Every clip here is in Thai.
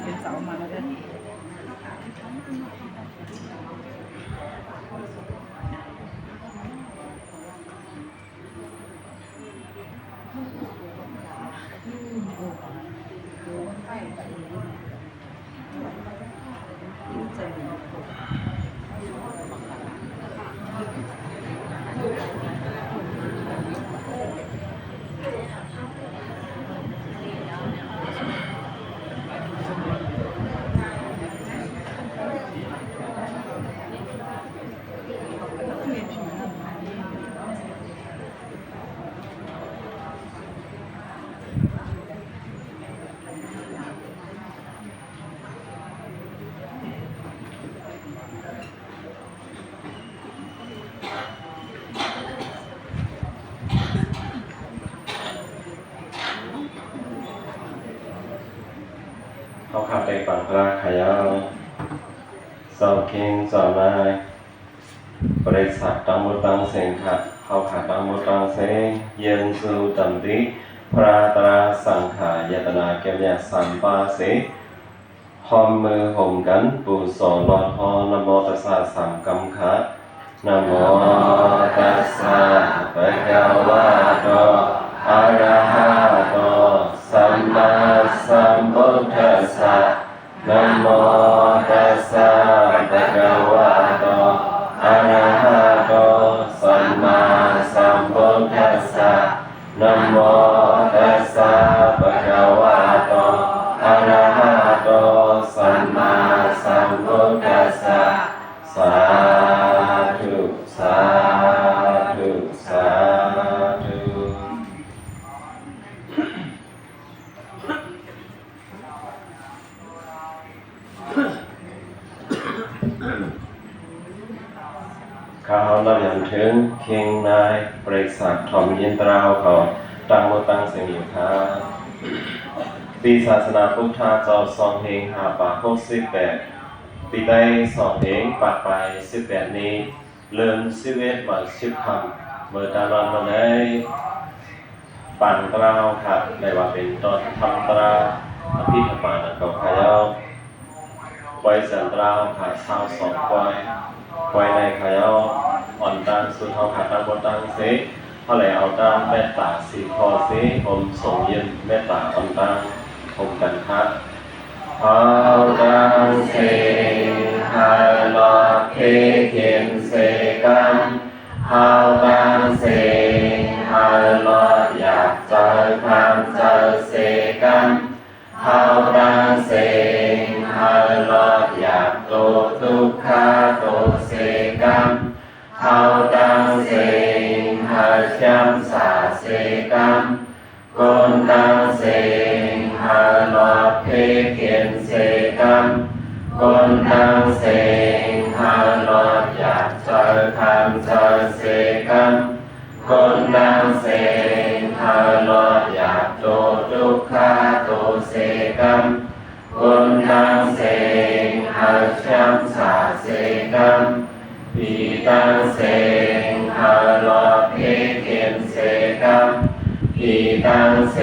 เป็นเสามาแล้วเนี่ยเขาขับไปฝั่งพระขยาวสอบคิงสอบนายบริษัทตังมุตังเสงขัดเขาขาดตังมุตังเสงเย็นสูตัมติพระตราสังขายตนาเกมยสัมปาเสหอมมือห่มกันปูสอนรอดพอนะโมตัสสะสัมกัมขะนะโมตัสสะภะคะวะโตอะระหะโตสัมมาสัมพุทธัสสะนะโมตัสสะภะคะวะโตอะระหะโตสัมมาสัมพุทธัสสะนะโมตัสสะภะคะวะโตอะระหะโตสัมมาสัมพุทธัสสะสาธุสาธุสาธุข้าเราอย่างถึงเคียงนายบริษัทถมยินตราวเขาตั้งโมตั้งเสียงอยู่ค่ะปีศาสนาพุทธาเจ้า2 เฮงหาปาก68ปีได้2 เฮงปากไป18นี้เริ่ม11 วัน 10 คำเมื่อตาลอนมาได้ปั่นตราวค่ะในว่าเป็นตอนทำตราอภิธรรมานังเก่าขยาวไว้สันตราวค่ะเช้า2 ไว้ในขยาวอ่อนตังสุดเท่าขาตังบนตังเสเท่าไหร่เอาตังเมตตาสีคอเสผมส่งเย็นเมตตาอ่อนตังผมกันครับเอาตังเสหายลอเคเขียนเสกันเอาตังเสหายลออยากเจอทางเจอเสกันเอาตังเสหายลออยากโตทุกขาโตเสกันเอาตังเสหายช้ำสาเสกันกนตังเสหายลอเพเขียนเสกันกนตังเสหายลออยากเจอทางเจอเสกันกนตังเสหายลออยากโตทุกขาโตเสกันกนตังเสหายช้ำสาเสกันปีตังเสหายลอเพเขียนเสกันปีตังเส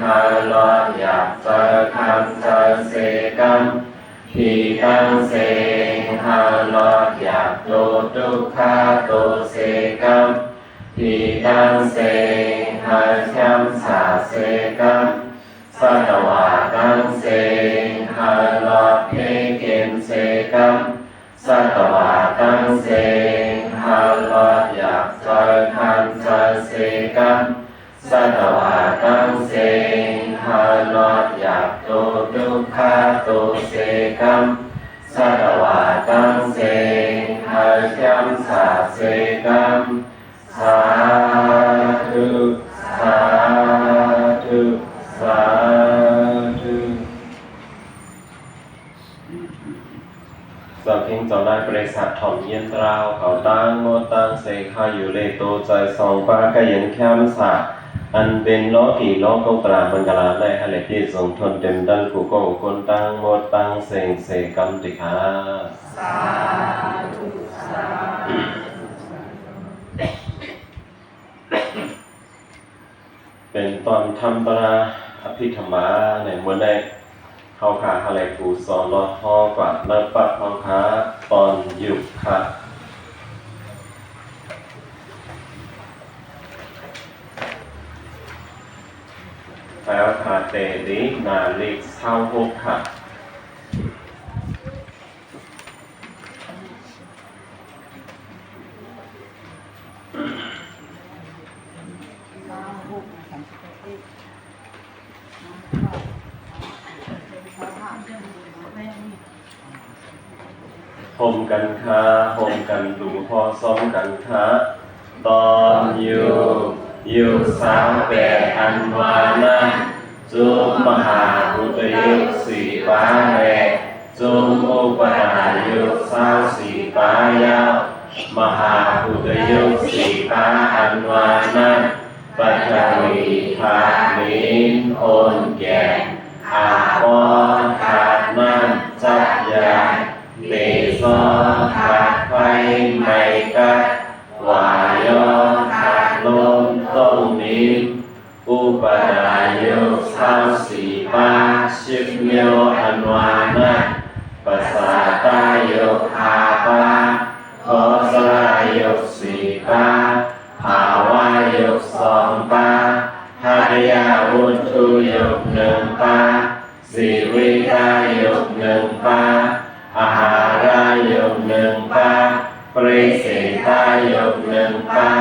หายลออยากเจอทางเจอเสกันปีตังเสหายลออยากโตทุกขาโตเสกันปีตังเสหายช้ำสาเสกันสัตวาตังเสหายลอเพเขียนเสกันสัตวาตังเสหายลออยากเจอทางเจอเสกันสัตวาตังเสหายลออยากโตทุกขาโตเสกันสัตวาตังเสหายช้ำสา กรรมสาธุสาธุสาธุสัพพิงเจ้านายบริษัทถ่อมเย็นตราวเขาตั้งโมตั้งเสกข้าอยู่เลโตใจสองปากเย็นแคมสาอันเป็นล้อกี่ล้อกงตราบังกลาได้ฮัลเลที่ทรงทนเต็มดันกูโกคนตั้งโมตั้งเสงเสกรรมติขาสาธุสาธุเป็นตอนธรรมราอภิธรรมาในเมื่อได้เข้าขาอะไรกูสอนรอฮอกว่าเลิศปักเข้าขาตอนหยุดค่ะแปลว่าคาเตลินาลิกเท่าหกค่ะห่มกันค้าห่มกันดูพอซ้อมกันค้าตอนอยู่สาวแปรอันวานะจุมมหาพุทธยุสีปาแรจุมอุปนายุสาวสีปายาวมหาพุทธยุสีปาอันวานะปัจจวีธานินโอนแก่อาปอขาดนั่นจับยาเตโซขาดไฟไม่กัดวายขาดลมต้มนิ้มอุปนายุสาวสีปาชิบเมียวอันวานะปัสสาตายุหาปาโคสลายุสีปาภาวายุสองปาหัตยาวุถุยุหนึ่งปาสีวิกายุหนึ่งปาอาหารายุหนึ่งปาปริเสตายุหนึ่งปา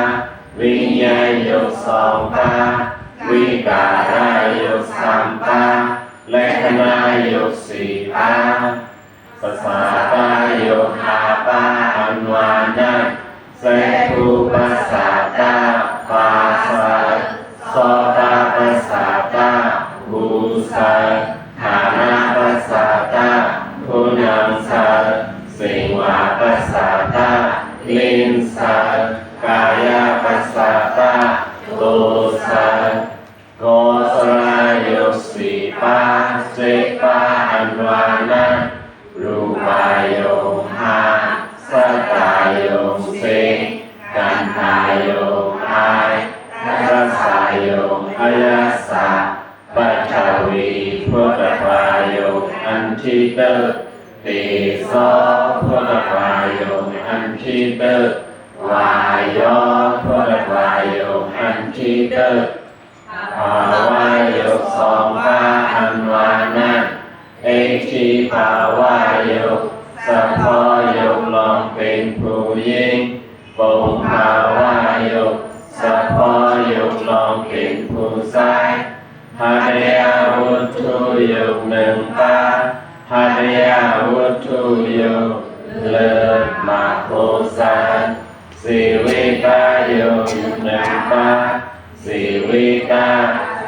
วิญญายุสองปาวิการายุสามปาและคณายุสี่ปาปัสสาตายุหาปาอันวานะเสกุปัสสาตาปาสาโสตาปัสสาตาภูสาฐานาปัสสาตาภูนังสาสิงวาปัสสาตาลินสากายาปัสสาตาโตสาโกสลายุสีปาเจปาอันวานะรูปายงหาสัตตายงเสกันทายงอายรัสสายงอายาสาปัจจวีพุทธวายงอันทิเตติโสพุทธวายงอันทิเตวายพุทธวายงอันทิเตภาวายกสองปาอันวานะเอทิภาวายกสัพพยกลองเป็นผู้ยิ่งปงภาวายกสัพพยกลองเป็นผู้ชายหัตถยาวุถุยกหนึ่งปาหัตถยาวุถุยกเลิศมาโคสานสีวิกายกหนึ่งปาสีวิกา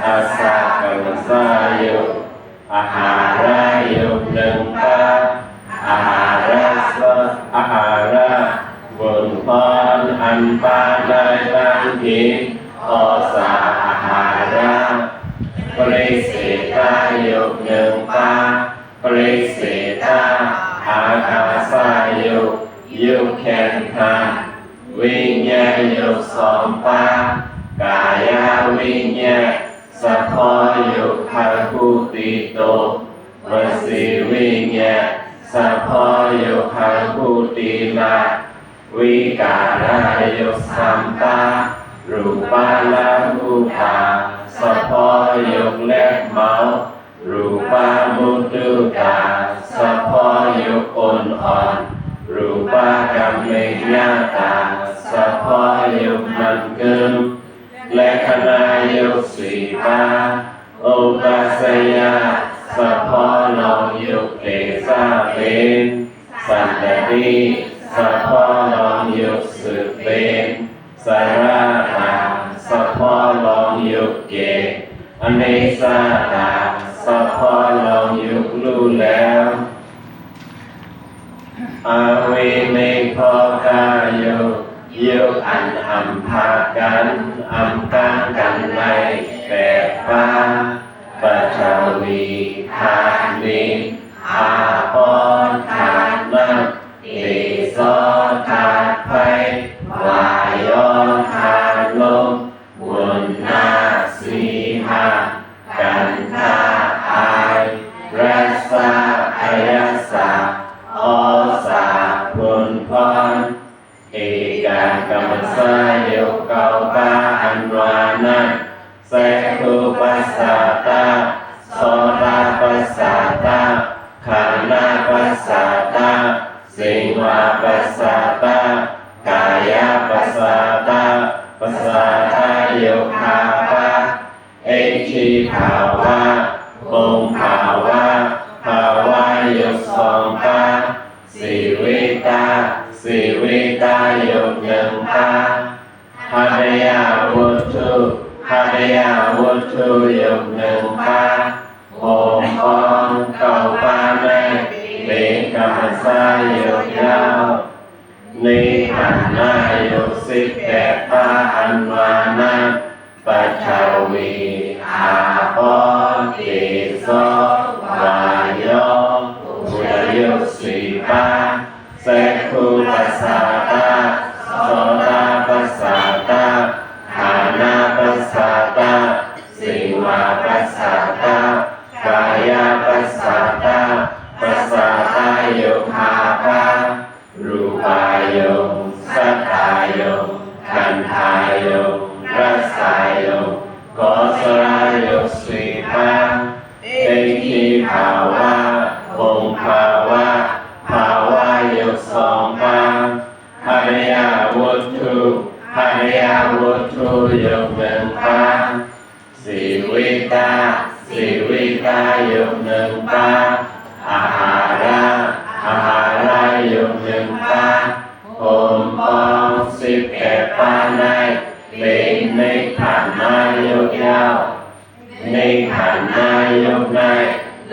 อาสากังสายุอาหารายุหนึ่งปาอาหาราสอาหาราบุญพรอันปาได้ตั้งกิอสาอาหาราปริเสตายุหนึ่งปาปริเสตาอาคาสายุยุแข็งขันวิญญายุสองปากายวิญญาสัพพยุคาภูติโตวสีวิญญาสัพพยุคาภูตินาวิการายุสัมปารูปาลาภูปาสัพพยุคเล็กเมารูปามุตุตาสัพพยุคอ่อนอ่อนรูปากัมเมญาตาสัพพยุคมันเกิมและคณายุสีปาโอปัสยาสัพพลองยุเตสาเป็นสันตติสัพพลองยุสุเต เป็นสาราตาสัพพะลองยุกเกอเนสาตาสัพพะลองยุกรู้แล้วอาเวเนพอกายุยุกอันอัมพากันอัมกังกันในแปดป้าปัจจวีทานิอาปอนทานนักติโสทานไพวายอนทานลมบุญนาสีหากันทาอายรัสสะอายสะโอสาพุนพรเอกากรรมสายโยเกาปาอันวานะเสกุปัสสะตาโสตปัสสะตาขานาปัสสะตาสิงวาปัสสะตากายปัสสะตาปัสสะตาโยคาปะเอชิภาวะองภาวะภาวะโยสองปะสิวิตาสิวิตาโยหนึ่งปะหัตถยาวุตถุหัตถยาวุตถุโยหนึ่งปะโอมปองเก้าปะแม่เป็นกรรมสายโยยาวนิหันนาโย18ปะอันวานะปัจจวีอาปอเกโสวายโยบุญโยสีปะเสกุปัสสะตาโสตปัสสะตาขานาปัสสะตาสิวาปัสสะตากายปัสสะตาปัสสะตาโยคาปะรูปายโยสัทธายโยกันธายโยรัสสายโยโกสลายโยสีปะเอกิภาวะองภาวะภาวะโยสองปะหัตถยาวุตถุหัตถยาวุตถุโยหนึ่งปะสิวิตาสิวิตาโยหนึ่งปะอาหาระอาหาระโยหนึ่งปะโอมปอง11ปะในเป็นในขันนายกยาวในขันนายกใน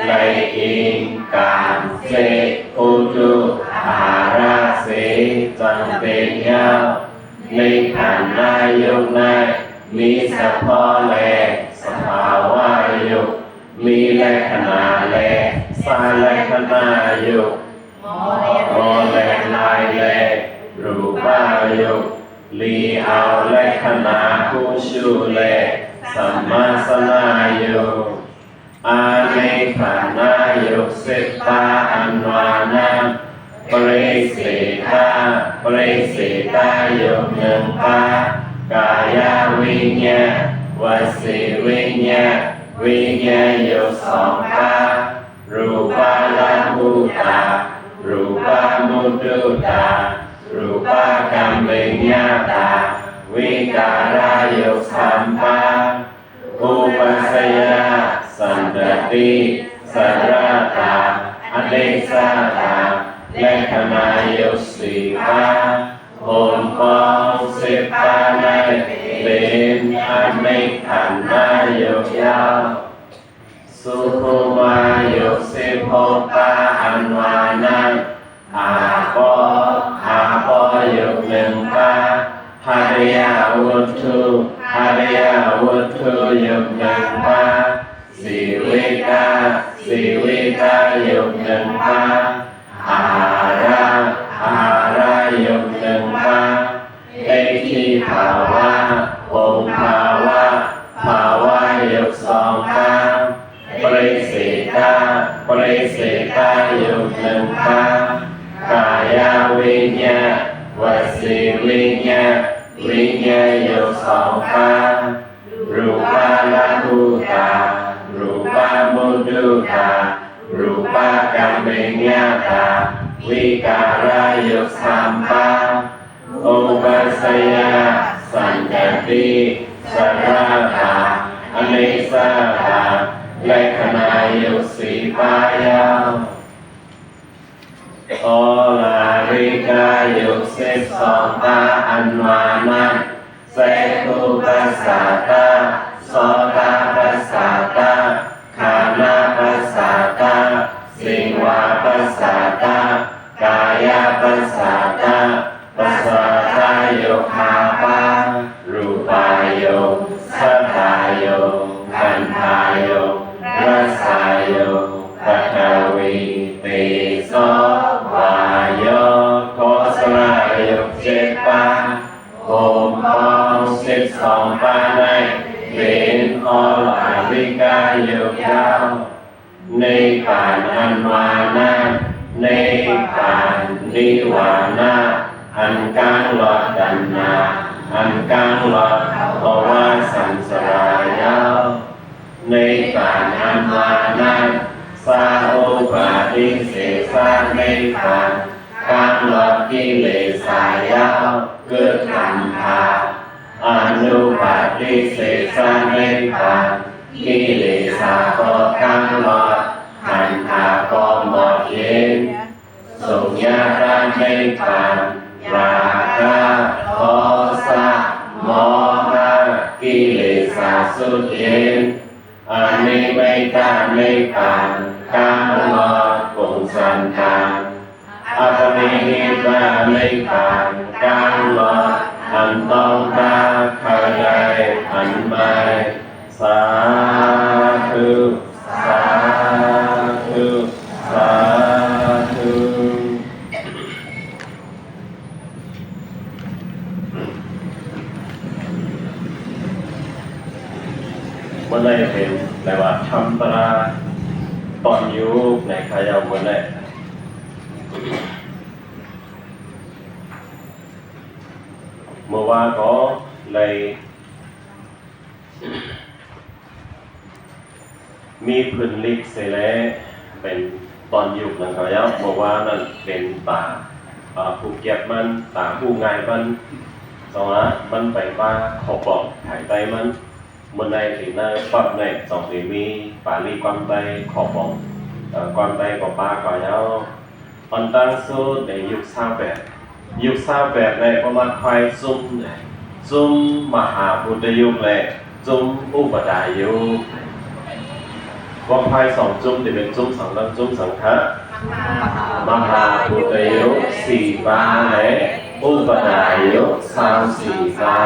ไลอิงการเสอุตุอาหาระเสจังเป็นยาวในขันนายกในมีสะพอแลสภาวะยุกมีลักษณะแลสาลักษณะยุกโมแลลายแลรูปายุกลีเอาลักษณะคูชูแลสัมมาสนายุกอาเนขันนายุก10ปะอันวานะปริสิตาปริสิตายุกหนึ่งปะกายวิญญาณวสีวิญญาณวิญญาณโยสองปะรูปาละมุตารูปามุตุตารูปากัมเมญญาตาวิการะโยสัมปะอุปัสสยาสันตติสราตาอเนสาตาและขณะโยสีปะโอมปอง10ปะในเป็นอันในขันนายกยาวสุขุมาโย16ปะอันวานะอาปอโยหนึ่งปะหัตถยาวุตถุหัตถยาวุตถุโยหนึ่งปะสิวิตาสิวิตาโยหนึ่งปะอาหาระโยหนึ่งปะเอกิภาวะองภาวะภาวะโยสองปะปริสิตาปริสิตาโยหนึ่งปะกายวิญญาณวสีวิญญาณวิญญาณโยสองปะรูปาละมุตารูปามุตุตารูปากัมเมญญาตาวิการะโยสัมปะอุปัสสยาสันตติสราตาอเนสาตาและขณะโยสีปายาโอลาริกา ยุ12ตาอันวานั้นเสตุปัสสะตาโสตปัสสะตาคานาปัสสะตาสิวาปัสสะตากายปัสสะตาปัสสะตาโยคาปารูปายโยสัทธายโยกันธายโยรัสสายโยปัทวีติโสวายโยโคสลายโย7 ปาโอมของ12 ปาในเป็นอรวิกาโยยาวในการอันวานาในการนิวานาอันกลางหลอดดันนาอันกลางหลอดเพราะว่าสันสรายาวในการอันวานาสาโอปาติเสสาในการกลางหลอดกิเลสายาวเกิดกันทาอนุปาติเสสาในการกิเลสาก็กลางหลอดขันธาก็หมดเย็นสุญญาตาในการราคะโทสะโมหะกิเลสาสุดเย็นอนิมิตาในการกลางหลอดกุศลทานอภนิหิตาในการกลางหลอดอันต้องตาขยายอันไม่สาธุสาธุสาธุเมื่อไรเป็นแต่ว่าทำตราตอนยุคในขายาวเมื่อไรเมื่อว่าก็เลยมีพื้นลิกเสร็จแล้วเป็นตอนยุคในขายาวเมื่อว่านั่นเป็นตาผู้เก็บมันตาผู้ง่ายมันสองมันไปว่าขอบบอกถ่ายใจมันเมื่อในถึงในปั๊บในสองที่มีปาลีความใจขอบบอกความใจกับปลาก่อยาวอันตั้งสู้ในยุค28ยุค28ในประมาณควายซุ่มมหาพุทธยุคและซุ่มอุปดายุคว่าควาย2 จุ่มจะเป็นจุ่มสังฆจุ่มสังฆะมหาพุทธยุค4 ปาและอุปดายุค24 ปา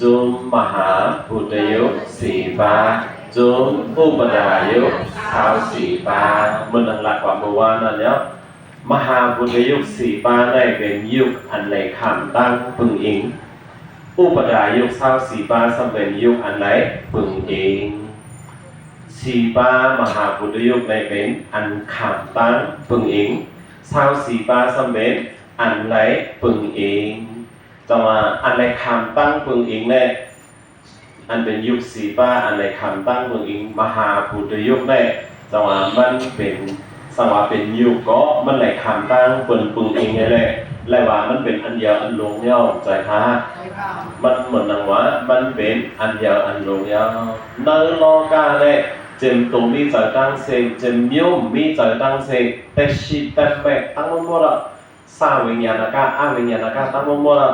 จุมมหาพุทธยุค4 ปาจุมอุปดายุค24 ปามันหลักกว่าเมื่อวานนั่นเนี่ยมหาพุทธยุค4 ปาได้เป็นยุคอันไหนคำตั้งปึงอิงอุปดายุค24 ปาสำเป็นยุคอันไหนปึงอิง4 ปามหาพุทธยุคได้เป็นอันคำตั้งปึงอิง24 ปาสำเป็นอันไหนปึงอิงจังว่าอันในคำตั้งปึงอิงเนี่ยอันเป็นยุค4 ปาอันในคำตั้งปึงอิงมหาพุทธยุคเนี่ยจังว่ามันเป็นสังว่าเป็นยุคก็มันในคำตั้งปึงอิงเนี่ยแหละและว่ามันเป็นอันยาวอันลงยาวใจฮะมันเหมือนนังว่ามันเป็นอันยาวอันลงยาวในโลกาเนี่ยเจมตรงมีใจตั้งเสกเจมโยมมีใจตั้งเสกแต่ชีแต่แปะตั้งหมดละสาวิญญาณกาอาวิญญาณกาตั้งหมดละ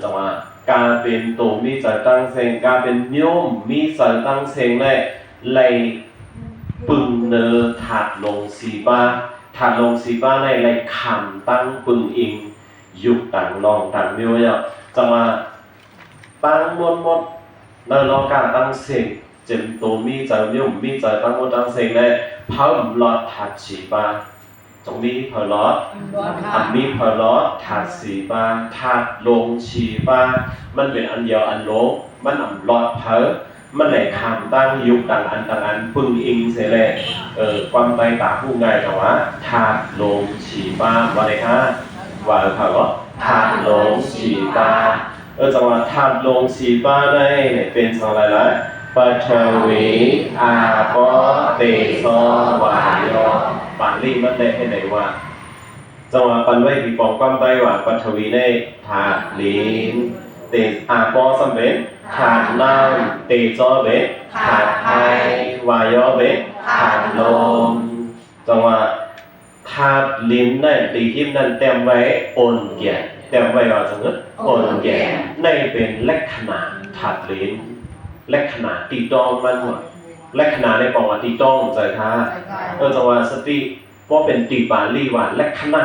จังว่าการเป็นตัวมีใจตั้งเสงการเป็นโยมมีใจตั้งเสงเนี่ยเลยปึงเนอถาดลง4 ปาถาดลง4 ปาในเลยคำตั้งปึงอิงยุคต่างลองต่างเมียวเนี่ยจังว่าตั้งหมดในโลกาตั้งเสงเจมตัวมีใจโยมมีใจตั้งหมดตั้งเสงเนี่ยเพิ่มหลอดถาด4 ปาตรงนี้เพลอดอันนี้เพลอดถาด4 ปาถาดลง4 ปามันเป็นอันเดียวอันโลกมันอันหลอดเพลมันไหนคำตั้งยุคต่างอันปึงอิงเสร็จเลยความใจตาผู้ง่ายแต่ว่าถาดลง4 ปาว่าไงฮะว่าค่ะก็ถาดลง4 ปาจังหวะถาดลง4 ปาได้เป็นสังอะไรล่ะปัทวีอาโปเตโสวายโยปาลีมันได้ให้ไหนว่าจังหวะปันไว้ที่ปองความใต้ว่าปัทวีในถาดลิ้นเตอาโปสำเร็จถาดน้ำเตโสเบถาดไอวายโยเบถาดลมจังหวะ ธาตุลิ้นนั่นตีหินนั่นเต็มไว้โอนแก่เต็มไว้ว่าจังโอนแก่ในเป็นลักษณะธาตุลิ้นลักษณะตีตองมันลักษณะในปองว่าตีตองใจค่ะจังว่าสติเพราะเป็นตีบาลีว่าลักษณะ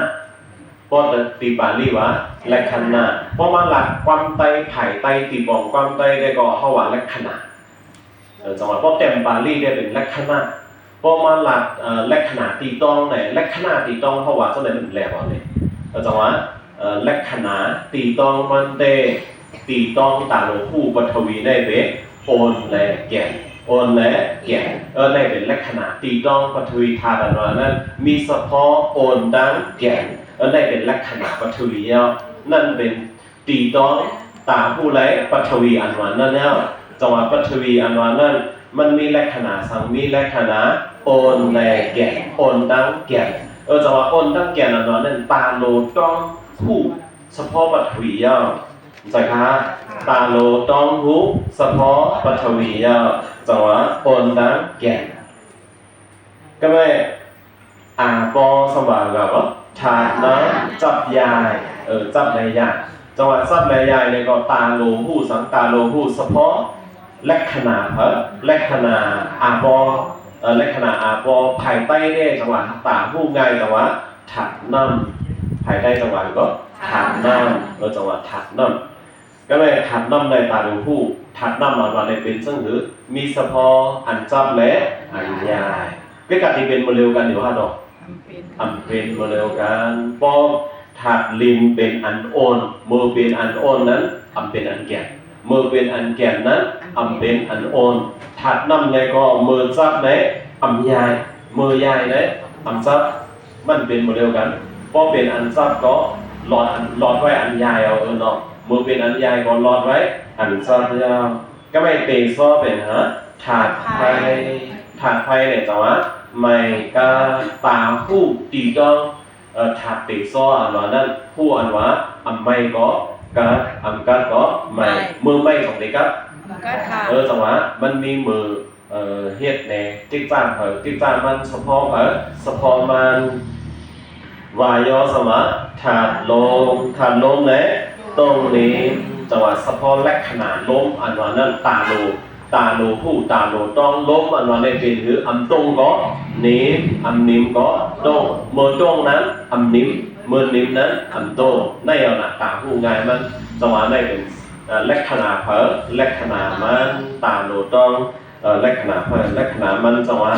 เพราะตีบาลีว่าลักษณะเพราะมาหลักความไตไผ่ไตตีบองความไตได้ก็เฮาว่าลักษณะจังว่าเพราะเต็มบาลีได้เป็นลักษณะพอมาหลักลักษณะตีตองไหนลักษณะตีตองเฮาว่าจังได๋มันแหลกเอาเนี่ยจังว่าลักษณะตีตองมันเตตีตองตาหลวงผู้ปฐวีได้เบโอนและแก่นโอนและแก่นในเป็นลักษณะตีตองปฐวีธาตุนั้นมีเฉพาะโอนดังแก่นในเป็นลักษณะปฐวีนั่นเป็นตีตองตาผู้ไรปฐวีอันว่านั่นแล้วจังว่าปฐวีอันว่านั้นมันมีลักษณะสังมีลักษณะโอนและแก่นโอนดังแก่นจังว่าโอนดังแก่นอันว่านั้นตาโลต้องผู้เฉพาะปฐวีใช่ค่ะตาโลต้องหูเฉพาะปฐวีจังว่าโอนดังแก่นก็ไม่ปอสว่างกับว่าธาตุน้ำจับยายจับในยายจังหวะจับในยายเนี่ยก็ตาโลหูสังตาโลหูเฉพาะลักษณะลักษณะปอลักษณะปอภายใต้เนี่ยจังหวะตาหูง่ายจังหวะถัดน้ำภายใต้จังหวะก็ถัดน้ำจังหวะถัดน้ำก็เลยถัดน้ำในตาโลหูถัดน้ำมาในเป็นซึ่งหรือมีเฉพาะอันจับและอันยายก็กติเป็นโมเดลกันอยู่ฮะดอกเป็นโมเดลกันปอถัดลินเป็นอันโอนมือเป็นอันโอนนั้นเป็นอันแก่นมือเป็นอันแก่นนั้นเป็นอันโอนถัดน้ำในก็มือจับในยายมือยายในจับมันเป็นโมเดลกันพอเป็นอันจับก็หลอดไว้อันยายเอาเนาะมือเป็นอันยายก็หลอดไว้อันจับยาวก็ไม่เตะซ้อเป็นถาดไฟเนี่ยจังหวะไม่กาตาผู้ตีต้องถาดเตะซ้ออันว่านั้นผู้อันว่าไม่ก็กัดก็ไม่มือไม่ของเด็กครับจังหวะมันมีมือเฮ็ดในติ๊กจ้างติ๊กจ้างมันเฉพาะมันวายสมะถาดลมเนี่ยตรงนี้จังหวะเฉพาะลักษณะลมอันว่านั้นตาโลผู้ตาโลต้องล้มอันว่าในเป็นหรือตรงก็นิ้มนิ้มก็ตรงมือตรงนั้นนิ้มมือนิ้มนั้นโตในเอาหน้าตาผู้ง่ายมันจังหวะในเป็นลักษณะลักษณะมันตาโลต้องลักษณะลักษณะมันจังหวะ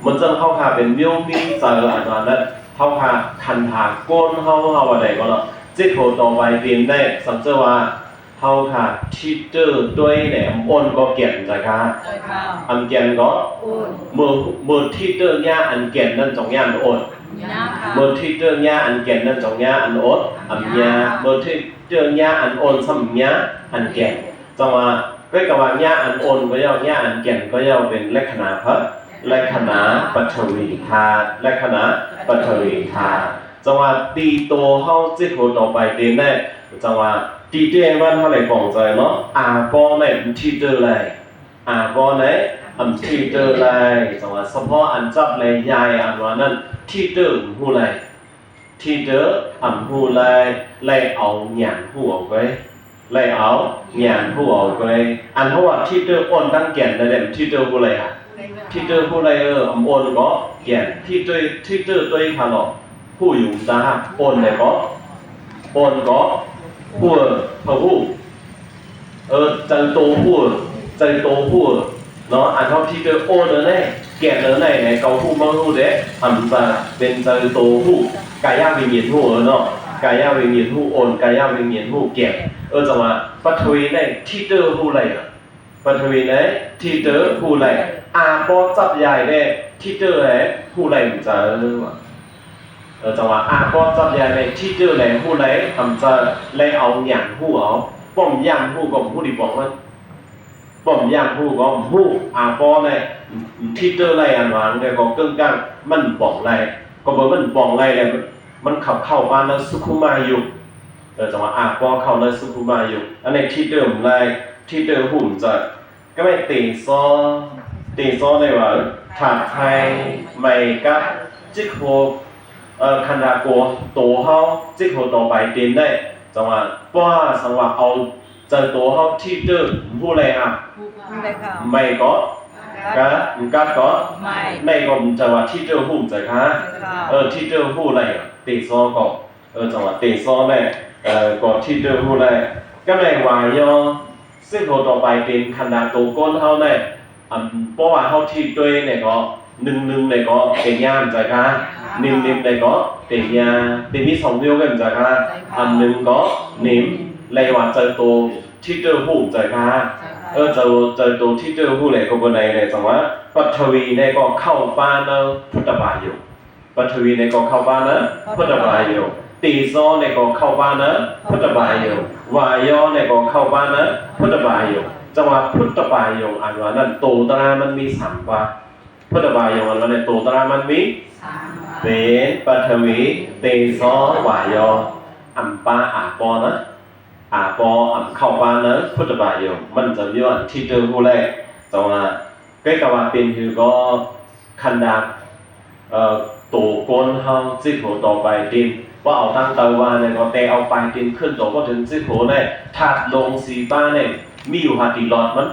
มันจะเข้าหาเป็นมิวมีเจออันว่านั้นเข้าหาคันหาก้นเข้าอะไรก็แล้วจิตโหต่อไปเรียนได้สังเกตว่าเขาค่ะที่เจอด้วยเนี่ยโอนก็เกี่ยนใจค่ะเกี่ยนก็มือที่เจอย่าเกี่ยนนั่นจงย่าโอนมือที่เจอย่าเกี่ยนนั่นจงย่าโอนยามือที่เจอย่าโอนซ้ำย่าเกี่ยนจังว่าด้วยกับว่าย่าโอนก็ย่อย่าเกี่ยนก็ย่อเป็นลักษณะลักษณะปัจวีธาลักษณะปัจวีธาจังว่าตีโตเขาจิตโหต่อไปเรียนได้จังว่าตีเจวันเท่าไหร่ปองใจเนาะปอไหนที่เจอไรปอไหนที่เจอไรจังหวะเฉพาะอันจับเลยยายอันว่านั้นที่เจอหูไรที่เจอหูไรไล่เอาหยางหูออกไปไล่เอาหยางหูออกไปอันเพราะว่าที่เจออ่อนตั้งแก่นนั่นแหละที่เจอหูไรที่เจอหูไรอ่อนก็แก่นที่เจอตัวขนาดผู้อยู่ตาอ่อนเลยก็อ่อนก็ผู้ผู้ใจโตผู้เนาะอันเท่าที่เจอโอนเลยเนี่ยแก่เลยเนี่ยเกาผู้มั่งผู้เด็กจะเป็นใจโตผู้กายวิญญาณผู้เนาะกายวิญญาณผู้โอนกายวิญญาณผู้แก่จังหวะปัทวีเนี่ยที่เจอผู้ไรปัทวีเนี่ยที่เจอผู้ไรปอจับใหญ่เนี่ยที่เจอเนี่ยผู้ไรจะจังหวะปอจับใหญ่เนี่ยที่เจอเนี่ยผู้ไรจะเลยเอาหยางผู้เอาป้อมย่างผู้ก็ผู้ดีบอกว่าป้อมย่างผู้ก็ผู้ปอเนี่ยที่เจอไรอันวางเนี่ยก็เกิ้งก้างมันบอกไรก็บอกมันบอกไรเลยมันเข้ามาแล้วสุขุมาอยู่จังหวะปอเข้าแล้วสุขุมาอยู่อันนี้ที่เดิมไรที่เดิมหุ่นจะก็ไม่ตีซ้อเลยว่าถาดไทยไม่กับจิกโฮ คันดาโกตัวเฮาจิโคต่อไปเต็มได้จังหวะเพราะว่าสังว่าเอาเจอตัวเฮาที่เจอผู้ใดอ่ะไม่ก็กัดก็ในก็จังหวะที่เจอผู้ใจค่ะที่เจอผู้อะไรตีซอก็จังหวะตีซอแม่ก็ที่เจอผู้อะไรก็ในวายอซึ่งโคต่อไปเป็นคันดาตัวก้นเฮาได้เพราะว่าเฮาที่ด้วยเนี่ยก็หนึ่งเนี่ยก็เป็นย่ามใจค่ะนิ่มเนี่ยก็เป็นยาเป็นมี2วิวกันใจค่ะอันหนึ่งก็นิ่มเลยว่าเจอตัวที่เจอผู้ใจค่ะเจอตัวที่เจอผู้เลยก็คนไหนเนี่ยจังว่าปัทวีเนี่ยก็เข้าบ้านนะพุทธบาอยู่ปัทวีเนี่ยก็เข้าบ้านนะพุทธบาอยู่ตีซอเนี่ยก็เข้าบ้านนะพุทธบาอยู่วายอเนี่ยก็เข้าบ้านนะพุทธบาอยู่จังว่าพุทธบาอยู่อันว่านั่นโตตรามันมี3ว่าพุทธบาอยู่อันว่าในโตตรามันมีเป็นปัทวีตีซอวายออัมปาอาปอนะอาปอเข้าบ้านนะพุทธบาอยู่มันจะมีว่าที่เจอผู้แรกจังว่าใกล้กับว่าเป็นคือก็คันดาตัวก้นเฮาจิโหต่อไปดินว่าเอาตั้งเตาว่าเนี่ยก็แต่เอาไปดินขึ้นตัวก็ถึงจิโหเนี่ยถาดลงสีบ้านเนี่ยมีอยู่หาตีหลอดมัน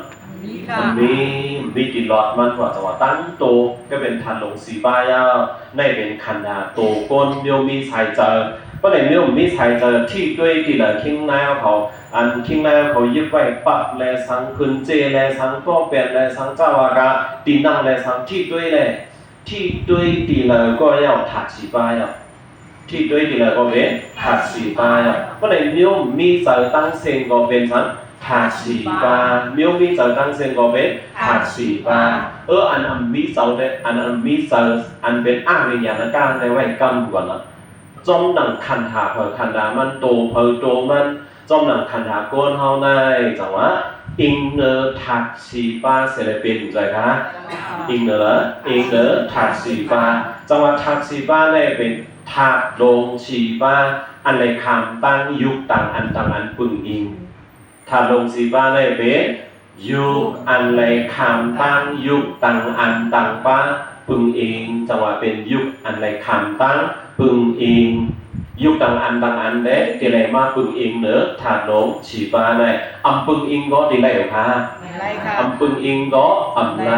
มีตีหลอดมันว่าจังว่าตั้งโตก็เป็นถาดลงสีบ้ายาวในเป็นคันดาตัวก้นเดียวมีสายเจอก็ในเรื่องมีสายเจอที่ด้วยที่ละทิ้งแนวเขาอันทิ้งแนวเขายึดไว้ปักแลสังคืนเจแลสังก็เป็นแลสังเจ้าวากาตีนั่งแลสังที่ด้วยแลที่ด้วยตีเลยก็要ถาดสีบ้ายาวที่ด้วยตีเลยก็เป็นถาดสีบ้ายาวก็ในเรื่องมีเจอตั้งเซนก็เป็นสังถาดสีบ้าเมียวมีเจอตั้งเซนก็เป็นถาดสีบ้าอันมีเจอเนี่ยอันมีเจออันเป็นอ้างวิญญาณการในไว้กำก่อนนะจอมหนังคันหาเผอคันดามันโตเผอโตมันจอมหนังคันหาโกนเฮาในจังว่าอิงเนอร์ถักสีฟ้าเสลเป็นใจคะอิงเนอร์ถักสีฟ้าจังว่าถักสีฟ้าในเป็นถักลงสีฟ้าอันในคำตั้งยุคต่างอันต่างอันปึงอิงถักลงสีฟ้าในเป็นยุคอันในคำตั้งยุคต่างอันต่างฟ้าปึงอิงจังว่าเป็นยุคอันในคำตั้งปึงอิงยุคต่างอันเด้ที่ไหนมาปึงอิงเนอะถาดลงฉีฟ้าในปึงอิงก็ที่ไหนหรอคะปึงอิงก็ไร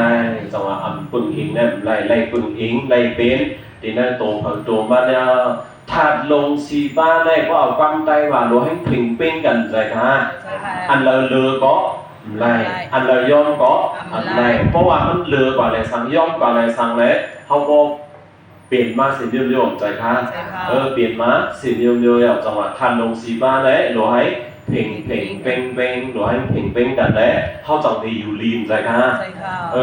จังว่าปึงอิงเนี่ยไรปึงอิงไรเป็นที่นั่นโตเผาโตมาเนี่ยถาดลงฉีฟ้าในก็เอากำไตว่าโลให้พิงเป็นกันใจคะอันเลือก็ไรอันย้อมก็ไรเพราะว่ามันเลือกว่าอะไรสังย้อมกว่าอะไรสังเลยเขาก็เปลี่ยนมาสิ่งเดียวใจค่ะเปลี่ยนมาสิ่งเดียวจังหวะทันลงสีบ้านเลยหรือให้เพ่งหรือให้เพ่งกันเลยเขาจังที่อยู่ริมใจค่ะ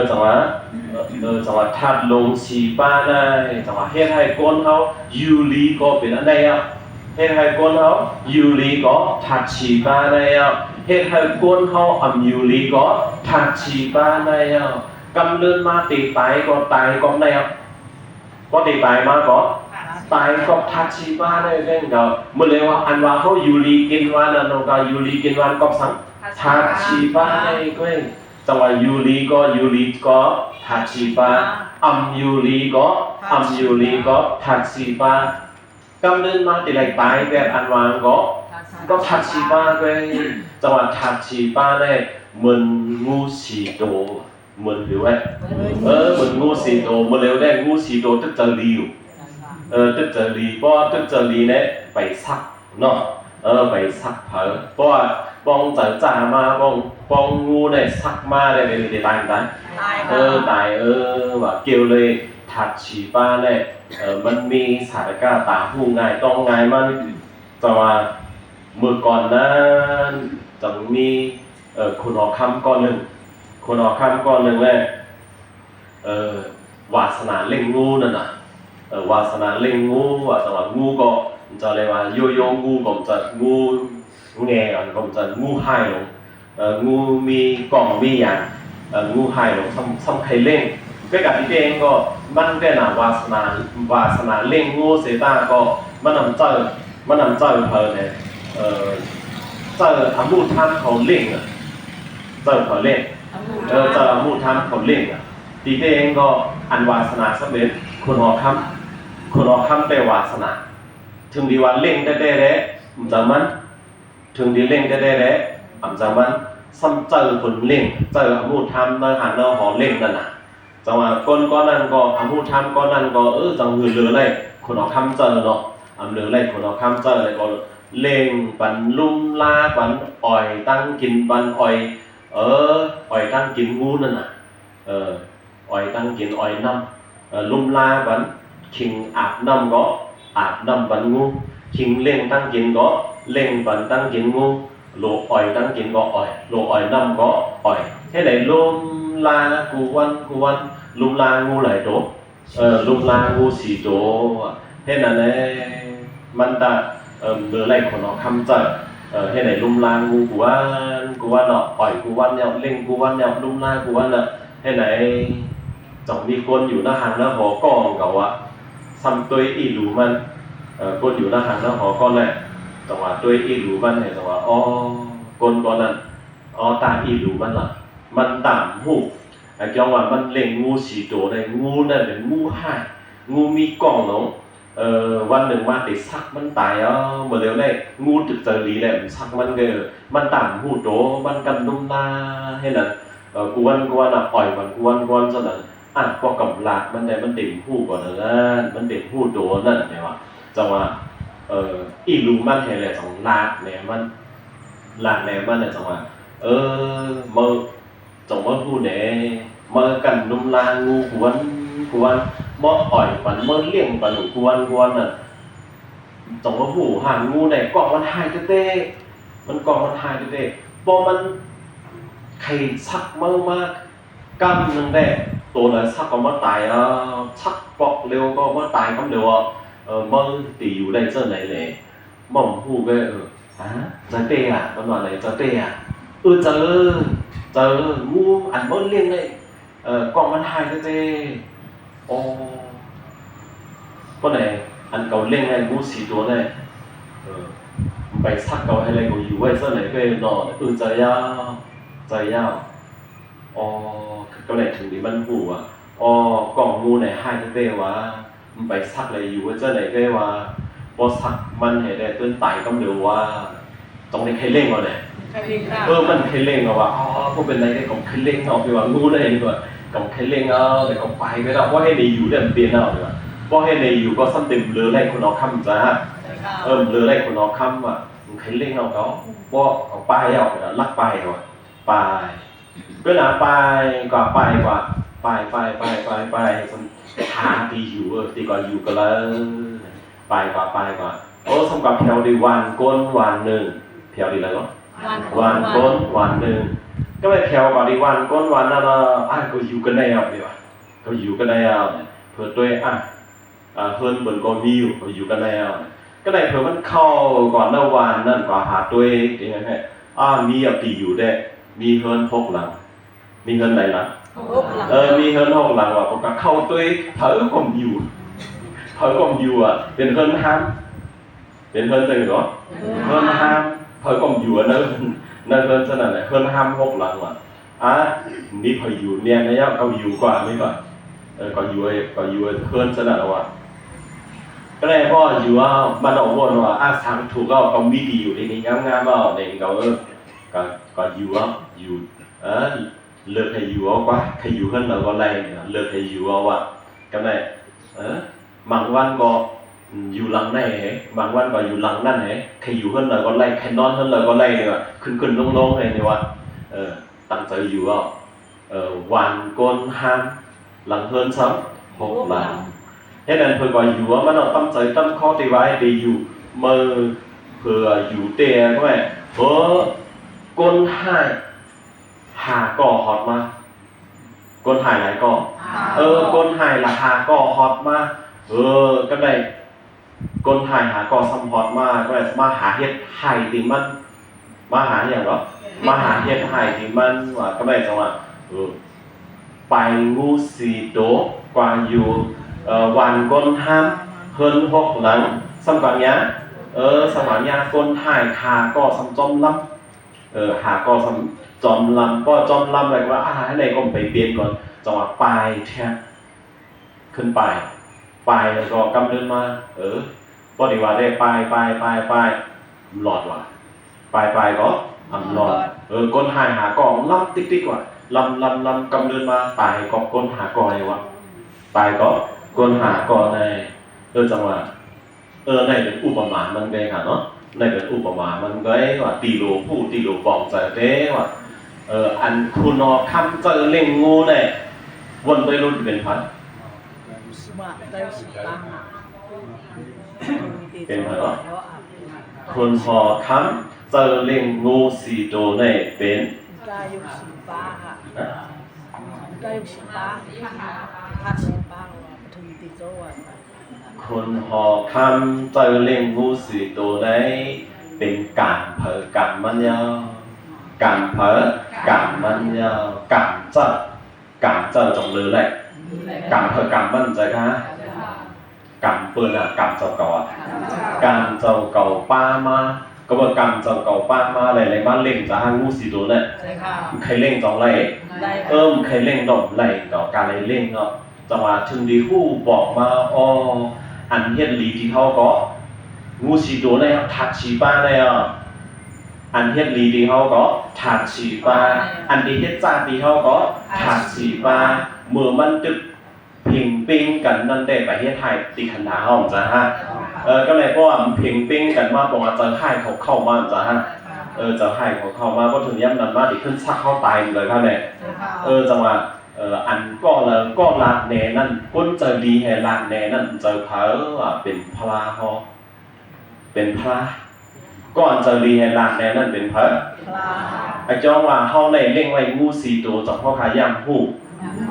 จังหวะทันลงสีบ้านเลยจังหวะเฮ็ดให้ก้นเขาอยู่ริก็เป็นอันใดอ่ะเฮ็ดให้ก้นเขาอยู่ริก็ทัดสีบ้านเลยอ่ะเฮ็ดให้ก้นเขาอยู่ริก็ทัดสีบ้านเลยอ่ะกำเนิดมาตีตายก็ตายก็ได้อ่ะก็ตีตายมาก็ตายก็ทัดชีบ้าได้เร่งก็เมื่อเร็วอันว่าเขายูรีกินวันนั่นก็ยูรีกินวันก็สังทัดชีบ้าได้ก็จังหวะยูรีก็ทัดชีบ้ายูรีก็ทัดชีบ้ากำเนิดมาตีไหลตายแบบอันวางก็ทัดชีบ้าก็จังหวะทัดชีบ้าได้เหมือนงูสีโตเหมือนหรือว่าเหมือนงูสีโตเมื่อเร็วได้งูสีโตตึกจะรีอยู่ตึกจะรีเพราะตึกจะรีเนี่ยไปซักเนาะไปซักเผาเพราะว่าปองจะจ่ามาปองงูเนี่ยซักมาได้เป็นตายตายว่าเกี่ยวเลยถัดฉีป้าเนี่ยมันมีสถานการณ์ตาหูง่ายต้องง่ายมันแต่ว่าเมื่อก่อนนั้นจะมีคุณออกคำก่อนหนึ่งคนออกคำก่อนหนึ่งเลยวาสนาเล่งงูนั่นน่ะวาสนาเล่งงูว่าสำหรับงูก็จะเรียกว่าโยโย่งูก็จะงูแง่ก็จะงูหายลงงูมีกล่องมีอย่างงูหายลงซ้ำใครเล่งก็กับที่เองก็มันก็น่ะวาสนาเล่งงูเสตาก็มันนำเจ้าเพอเนี่ยเจ้าทำรูปท่านเขาเล่งเจ้าเขาเล่งจะมูทำผลเล่งตีเองก็อันวาสนาสำเร็จคนหอค คนออกคำแต่วาสนาถึงดีว่าเล่งได้จำมันถึงดีเล่งได้จำมันซ้ำเจอคนเล่งเจออมูทำในหาเนาหอเล่งนั่นน่ะจังว่าคนก็นั่นก็อมูทำก็นั่นก็จังหือเหลือเลยคนออกคำเจอเนาะเหลือเลยคนออกคำเจอเลยก็เล่งปันลุ่มลาปันอ่อยตั้งกินปันอ่อยอ่อยตั้งกินงูนั่นน่ะอ่อยตั้งกินอ่อยน้ำลุ่มลาปันคิงอาบน้ำก็อาบน้ำปันงูคิงเล่งตั้งกินก็เล่งปันตั้งกินงูโลอ่อยตั้งกินก็อ่อยโลอ่อยน้ำก็อ่อยให้ไหนลุ่มลากูวันลุ่มลางูไหลโตลุ่มลางูสีโตให้นั่นเลยมันตาเมื่อไรคนเอาคำเจอให้ไหนลุ่มลางูกูวันเนาะอ่อยกูวันเนี่ยเล่งกูวันเนี่ยลุ่มลากูวันเนาะให้ไหนจ่องมีคนอยู่หน้าหางหน้าหอกองเก่าอะซ้ำตัวอีหลูมันคนอยู่หน้าหางหน้าหอก้อนแหละจังหวะตัวอีหลูมันเนี่ยจังหวะคนก้อนนั้นตาอีหลูมันล่ะมันต่ำหูไอ้จังหวะมันเล่งงูสีโตได้งูนั่นเป็นงูห่างูมีกล่องเนาะวันหนึ่งมาติดซักมันตายเมื่อเร็วได้งูตึกเจอดีแหละซักมันต่ำหูโตมันกันนุ่มลาให้นั่นกูวันอ่ะปล่อยมันกูวันซะนั่นพอกับหลักมันได้มันเต็มหูก่อนนั่นมันเต็มหูโตนั่นเนี่ยว่าจังว่าอีลูมันเห็นแหละจังหลักเนี่ยมันหลักเนี่ยมันเนี่ยจังว่าเมื่อจังว่าหูเนี่ยเมื่อกันนุ่มลางูกวนเมื่ออ่อยปันเมื่อเลี้ยงปันกวนน่ะจังว่าหูห่างงูเนี่ยกล่องมันหายเต้มันกล่องมันหายเต้พอมันใครชักมากกำนึงได้ตัวไหนชักก็มาตายชักปอกเร็วก็มาตายก็เร็วมื่อตีอยู่ได้เจ้าไหนเลยม่อมพูดก็จะเตะมันว่าไหนจะเตะเจองูอันเมื่อเลี้ยงเลยกล่องมันหายเต้ก็ไหนอันเก่าเลี้ยงเลยงูสีตัวเลยไปชักเก่าให้เลยก็อยู่ไว้เจ้าไหนก็นอนจะยาวก็ไหนถึงดีมันหูกล่องงูไหนหายเต้วะมันไปซักอะไรอยู่ว่าเจ้าไหนก็ว่าพอซักมันเห็นได้ต้นไต่ก็เร็วว่าตรงนี้ใครเล่งวะเนี่ยมันใครเล่งว่าพวกเป็นอะไรได้ของใครเล่งเอาไปว่างูได้ดีกว่าของใครเล่งแต่ของไปไม่ได้เพราะให้ในอยู่เดินเปลี่ยนเอาดีกว่าเพราะให้ในอยู่ก็ซ้ำเต็มเรือไล่คนเอาคำจ้าเรือไล่คนเอาคำว่าใครเล่งเอาเขาเพราะเอาไปเอาลักไปว่ะไปก็หนาไปกว่าไปหาตีอยู่ตีก่อนอยู่ก็แล้วไปกว่าสำหรับแถวดีวันก้นวันหนึ่งแถวดีอะไรก็วันก้นวันหนึ่งก็ไปแถวก่อนดีวันก้นวันนั่นก็อยู่กันได้เอาดีกว่าก็อยู่กันได้เอาเพื่อตัวเพื่อนเหมือนก็มีอยู่กันได้เอาก็ได้เพื่อมันเข้าก่อนหน้าวันนั่นกว่าหาตัวยังไงมีตีอยู่ได้มีเพื่อนพกหลังมีเงินไหนล่ะมีเงินหกหลังว่าผมก็เข้าตัวเผยก็อยู่เป็นเงินห้ามเป็นเงินจังหรอเงินห้ามเผยก็อยู่นั่นเงินขนาดไหนเงินห้ามหกหลังว่ะนี่เผยอยู่เนี่ยนะเขาอยู่กว่าไม่ก่อนก็อยู่เงินขนาดว่ะก็ได้พ่ออยู่มันออกวนว่าทางถูกก็มีดีอยู่ในนี้งามในเขาก็อยู่เลือกให้อยู่เอาว่าใครอยู่ขึ้นเราก็ไล่เลือกให้อยู่เอาว่าก็ได้บางวันก็อยู่หลังไหนบางวันก็อยู่หลังนั่นไหนใครอยู่ขึ้นเราก็ไล่ใครนอนขึ้นเราก็ไล่เนี่ยขึ้นลงให้เนี่ยว่าตั้งใจอยู่วันก้นห้ามหลังเพิ่นซ้ำหกหลังให้นั่นเพื่อก็อยู่ว่ามันตั้งใจตั้งข้อตีไว้ดีอยู่มือเพื่ออยู่เตะก็ไหมก้นห้าหาก่อฮอตมาก้นหายหลายก่อก้นหายราคาก่อฮอตมาก็ได้ก้นหายหาก่อซัมฮอตมาก็ได้มาหาเฮ็ดไห่ติมันมาหาอย่างหรอมาหาเฮ็ดไห่ติมันว่าก็ได้จังว่าไปงูสีโตกว่าอยู่วันก้นห้ามเฮินหกหลังสำหรับเนี้ยสมัยเนี้ยก้นหายหาก่อซัมจอมล้ำหาก่อซัมจอมลำก็จอมลำอะไรว่าให้ในก็ไปเปลี่ยนก่อนจังหวะปลายแทบขึ้นไป ปลายแล้วก็กำเดินมาปฏิวัติได้ปลายหลอดว่ะปลายก็หลอดก้นหายหากองลำติ๊กว่ะลำกำเดินมาปลายก็ก้นหากอเลยวะปลายก็ก้นหากอในจังหวะในเป็นอุปมามันไงค่ะเนาะในเป็นอุปมามันไงว่าตีโลผู้ตีโลปองใจเด้ว่าอันคุณนอคำเจอเล่งงูเนี่ยวนไปรุ่นเป็นพันเป็นพันหรอคุณหอคำเจอเล่งงูสีโตเนี่ยเป็นกายุสีฟ้าค่ะกายุสีฟ้าพัดสีฟ้าถึงติโซอ่ะคุณหอคำเจอเล่งงูสีโตเนี่ยเป็นการเผยกันมันยาวการเผยการมันยาวการเจอจงเลยแหละการเผยการมันใจค่ะการเปิดการเจ้าเก่าการเจ้าเก่าป้ามาก็ว่าการเจ้าเก่าป้ามาอะไรมาเล่งจะหางูสีตัวเนี่ยใครเล่งจองไรใครเล่งดอกไรต่อการอะไรเล่งเนาะจังหวะถึงดีคู่บอกมาอันเฮ็ดลีที่เขาก็งูสีตัวเนี่ยทัดชีป้าเนี่ยอันเฮ็ดลีที่เขาก็ทัดชีป้าอันที่เฮ็ดจ้าที่เขาก็ทัดชีป้าเมื่อมันตึกพิงปิ้งกันนั่นได้ไปเฮ็ดไทยตีขันดาห้องจ้ะฮะก็เลยเพราะว่าพิงปิ้งกันมาบอกว่าจะให้เขาเข้ามาจ้ะฮะจะให้เขาเข้ามาก็ถึงย้ำนั้นมาดิขึ้นซักเข้าตายเลยครับเนี่ยจังหวะอันก็ลาดแน่นั่นก้นเจอดีให้ลาดแน่นั่นเจอเพอเป็นพลาฮอเป็นพลาก่อนเจอดีให้ลาดแน่นั่นเป็นเพอไอ้จ้องว่าเฮาในเล่งไว้งู4ตัวจากพ่อขายย่ำหู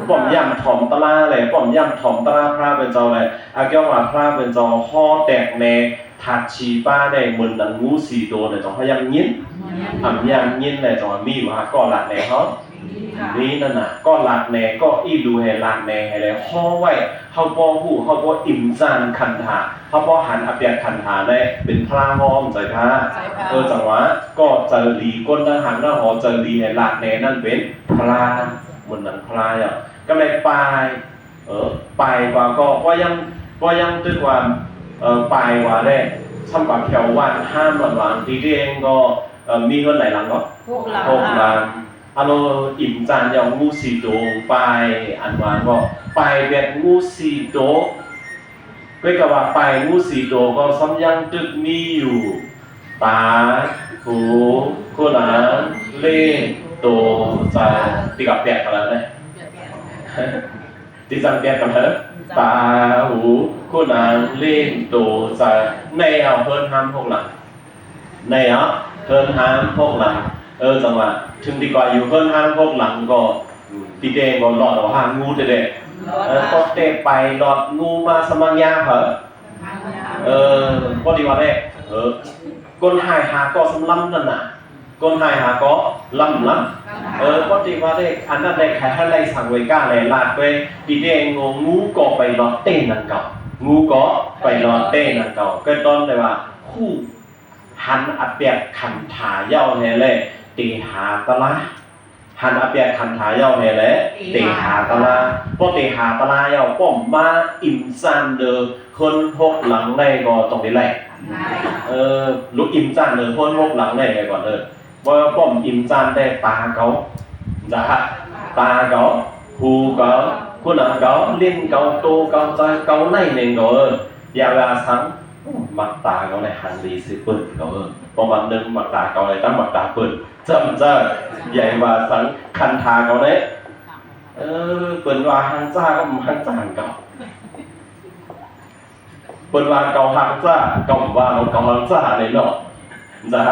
ป้อมย่ำถ่อมตะลาเลยป้อมย่ำถ่อมตะลาพระเป็นเจ้าเลยอาเกี่ยวว่าพระเป็นเจ้าห่อแตกแน่ถัดชีป้าได้เหมือนดังงู4ตัวเนี่ยจ้องเขาย่ำยิ้นย่ำยิ้นเลยจ้องมีว่าก็หลักแน่เขานี่นั่นน่ะก็หลักแน่ก็อีดูให้หลักแน่ให้เลยห่อไว้เขาบ่หูเขาบ่อิ่มจานคันถาเขาบ่หันอเปียกคันถาได้เป็นพระห้อมใจค่ะจังหวะก็เจอดีก้นทหารหน้าหอเจอดีให้หลักแน่นั่นเป็นพระบนหนังพลายก็เลยปลายกว่ายังตึกว่าปลายว่าได้ทำปากแถววันห้ามหวานทีเองก็มีเงินไหนหลังก็6 ล้านอันอิ่มจานยาวงู4ตัวปลายอันหวานก็ปลายแบบงู4ตัวก็กับว่าปลายงู4ตัวก็ซ้ำยังตึกมีอยู่ตาหูคู่หลังเล่ตัวใจตีกับแปดกันแล้วเนี่ยตีจังแปดกันเหรอตาหูคู่หลังเล่ตัวใจในเอาเพิ่นห้ามพวกหลังในเพิ่นห้ามพวกหลังจังหวะถึงดีกว่าอยู่เพิ่นห้ามพวกหลังก็ตีเด้งก็หลอดเอาห้ามงูเด็ดก็เตะไปหลอดงูมาสมังยาเหรอก็ดีกว่าเนี่ยก้นหายหาก็สำลับนั่นน่ะก้นหายหาก็ลำก็ดีว่าได้อันนั้นได้ใครให้ไล่สั่งไว้ก้าเลยลาดไปดีเด้งงูก็ไปรอเต้นนั่นเก่างูก็ไปรอเต้นนั่นเก่าก็ต้นเลยว่าคู่หันอับเปียกขันถาเย้าแห่เลยตีหาตะลาหันอับเปียกขันถาเย้าแห่เลยตีหาตะลาพอตีหาตะลาเย้าป้อมมาอิ่มซันเดอคนพกหลังได้ก็ต้องได้แหละลูกอิ่มจานเลยพ้นพกหลังได้ไงก่อนว่าป้อมอิ่มจานได้ตาเกาจ้ะตาเกาหูเกาคนหลังเกาเล่นเกาโตเกาใจเกาในหนึ่งเกาอย่าเวลาสังมักตาเกาในหันดีสิปุ่นเกาประมาณนึงมักตาเกาในตั้งมักตาปุ่นจำจ้าใหญ่ว่าสังคันทาเกาเนี่ยเปิ่นว่าหังจ้าก็หังจ้าเกาเปิดวางเกาหักจ้าเกาว่าเราเกาหักจ้าในเนาะจ้า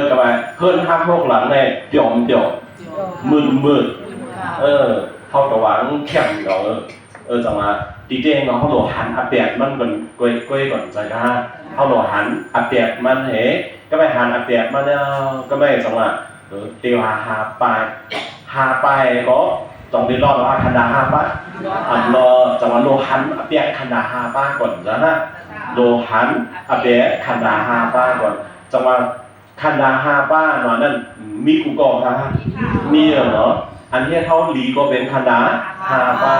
กับไปเพิ่นหักพวกหลังในเดี่ยวมืดเข้ากับวางแข็งเกาจังว่าตีเด้งเขาโหลหันอับเปียกมันเป็นกล้วยก่อนจ้าเขาโหลหันอับเปียกมันก็ไปหันอับเปียกมันก็ไม่จังว่าเตียวหาไปก็ต้องไปรอดว่าคันดา5 ป้ารอจังหวะโลหันอเปียคันดา5 ป้าก่อนจ้ะนะโลหันอเปียคันดา5 ป้าก่อนจังหวะคันดา5 ป้าหน่อยนั่นมีกูก่อฮะมีเนาะอันที่เขาหลีก็เป็นคันดา5 ป้า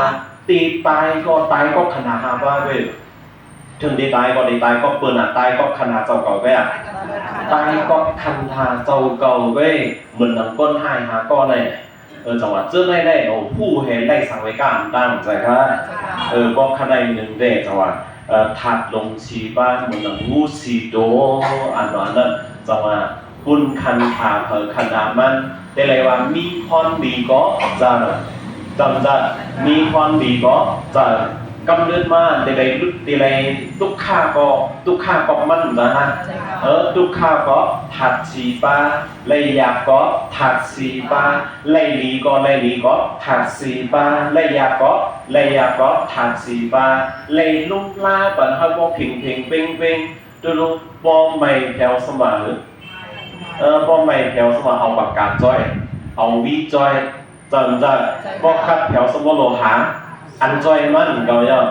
ตีตายก็ขนาดหาว่าเว้ยถึงดีตายก็เปิดตายก็ขนาดเจ้าเก่าเว้ยตายก็คันหาเจ้าเก่าเว้ยเหมือนนังก้นหายหาก้อนเลยจังหวะเจ้าได้ผู้เห็นได้สังเวการตั้งใจครับก็ขนาดหนึ่งได้จังหวะถัดลงชีบ้านเหมือนนังงูสีโดอันนั้นจังหวะปุ่นคันขาเผอขนาดมันแต่เลยว่ามีพรดีก็จะจำจะมีพรดีก็จะกำเนิดมาแต่เลยทุกข้าก็มันนะฮะทุกข้าก็ถัดสีบ้าเลยอยากก็ถัดสีบ้าเลยลีก็ถัดสีบ้าเลยอยากก็ถัดสีบ้าเลยลุ่มล่าปันเขาก็เพ่งเป่งดูปอมไม่แถวสมานปอมไม่แถวสมานเอาปากกาจ้อยเอาวีจ้อยจันจะก็คัดแถวสมโลหะอันจ้อยมันก็ยัง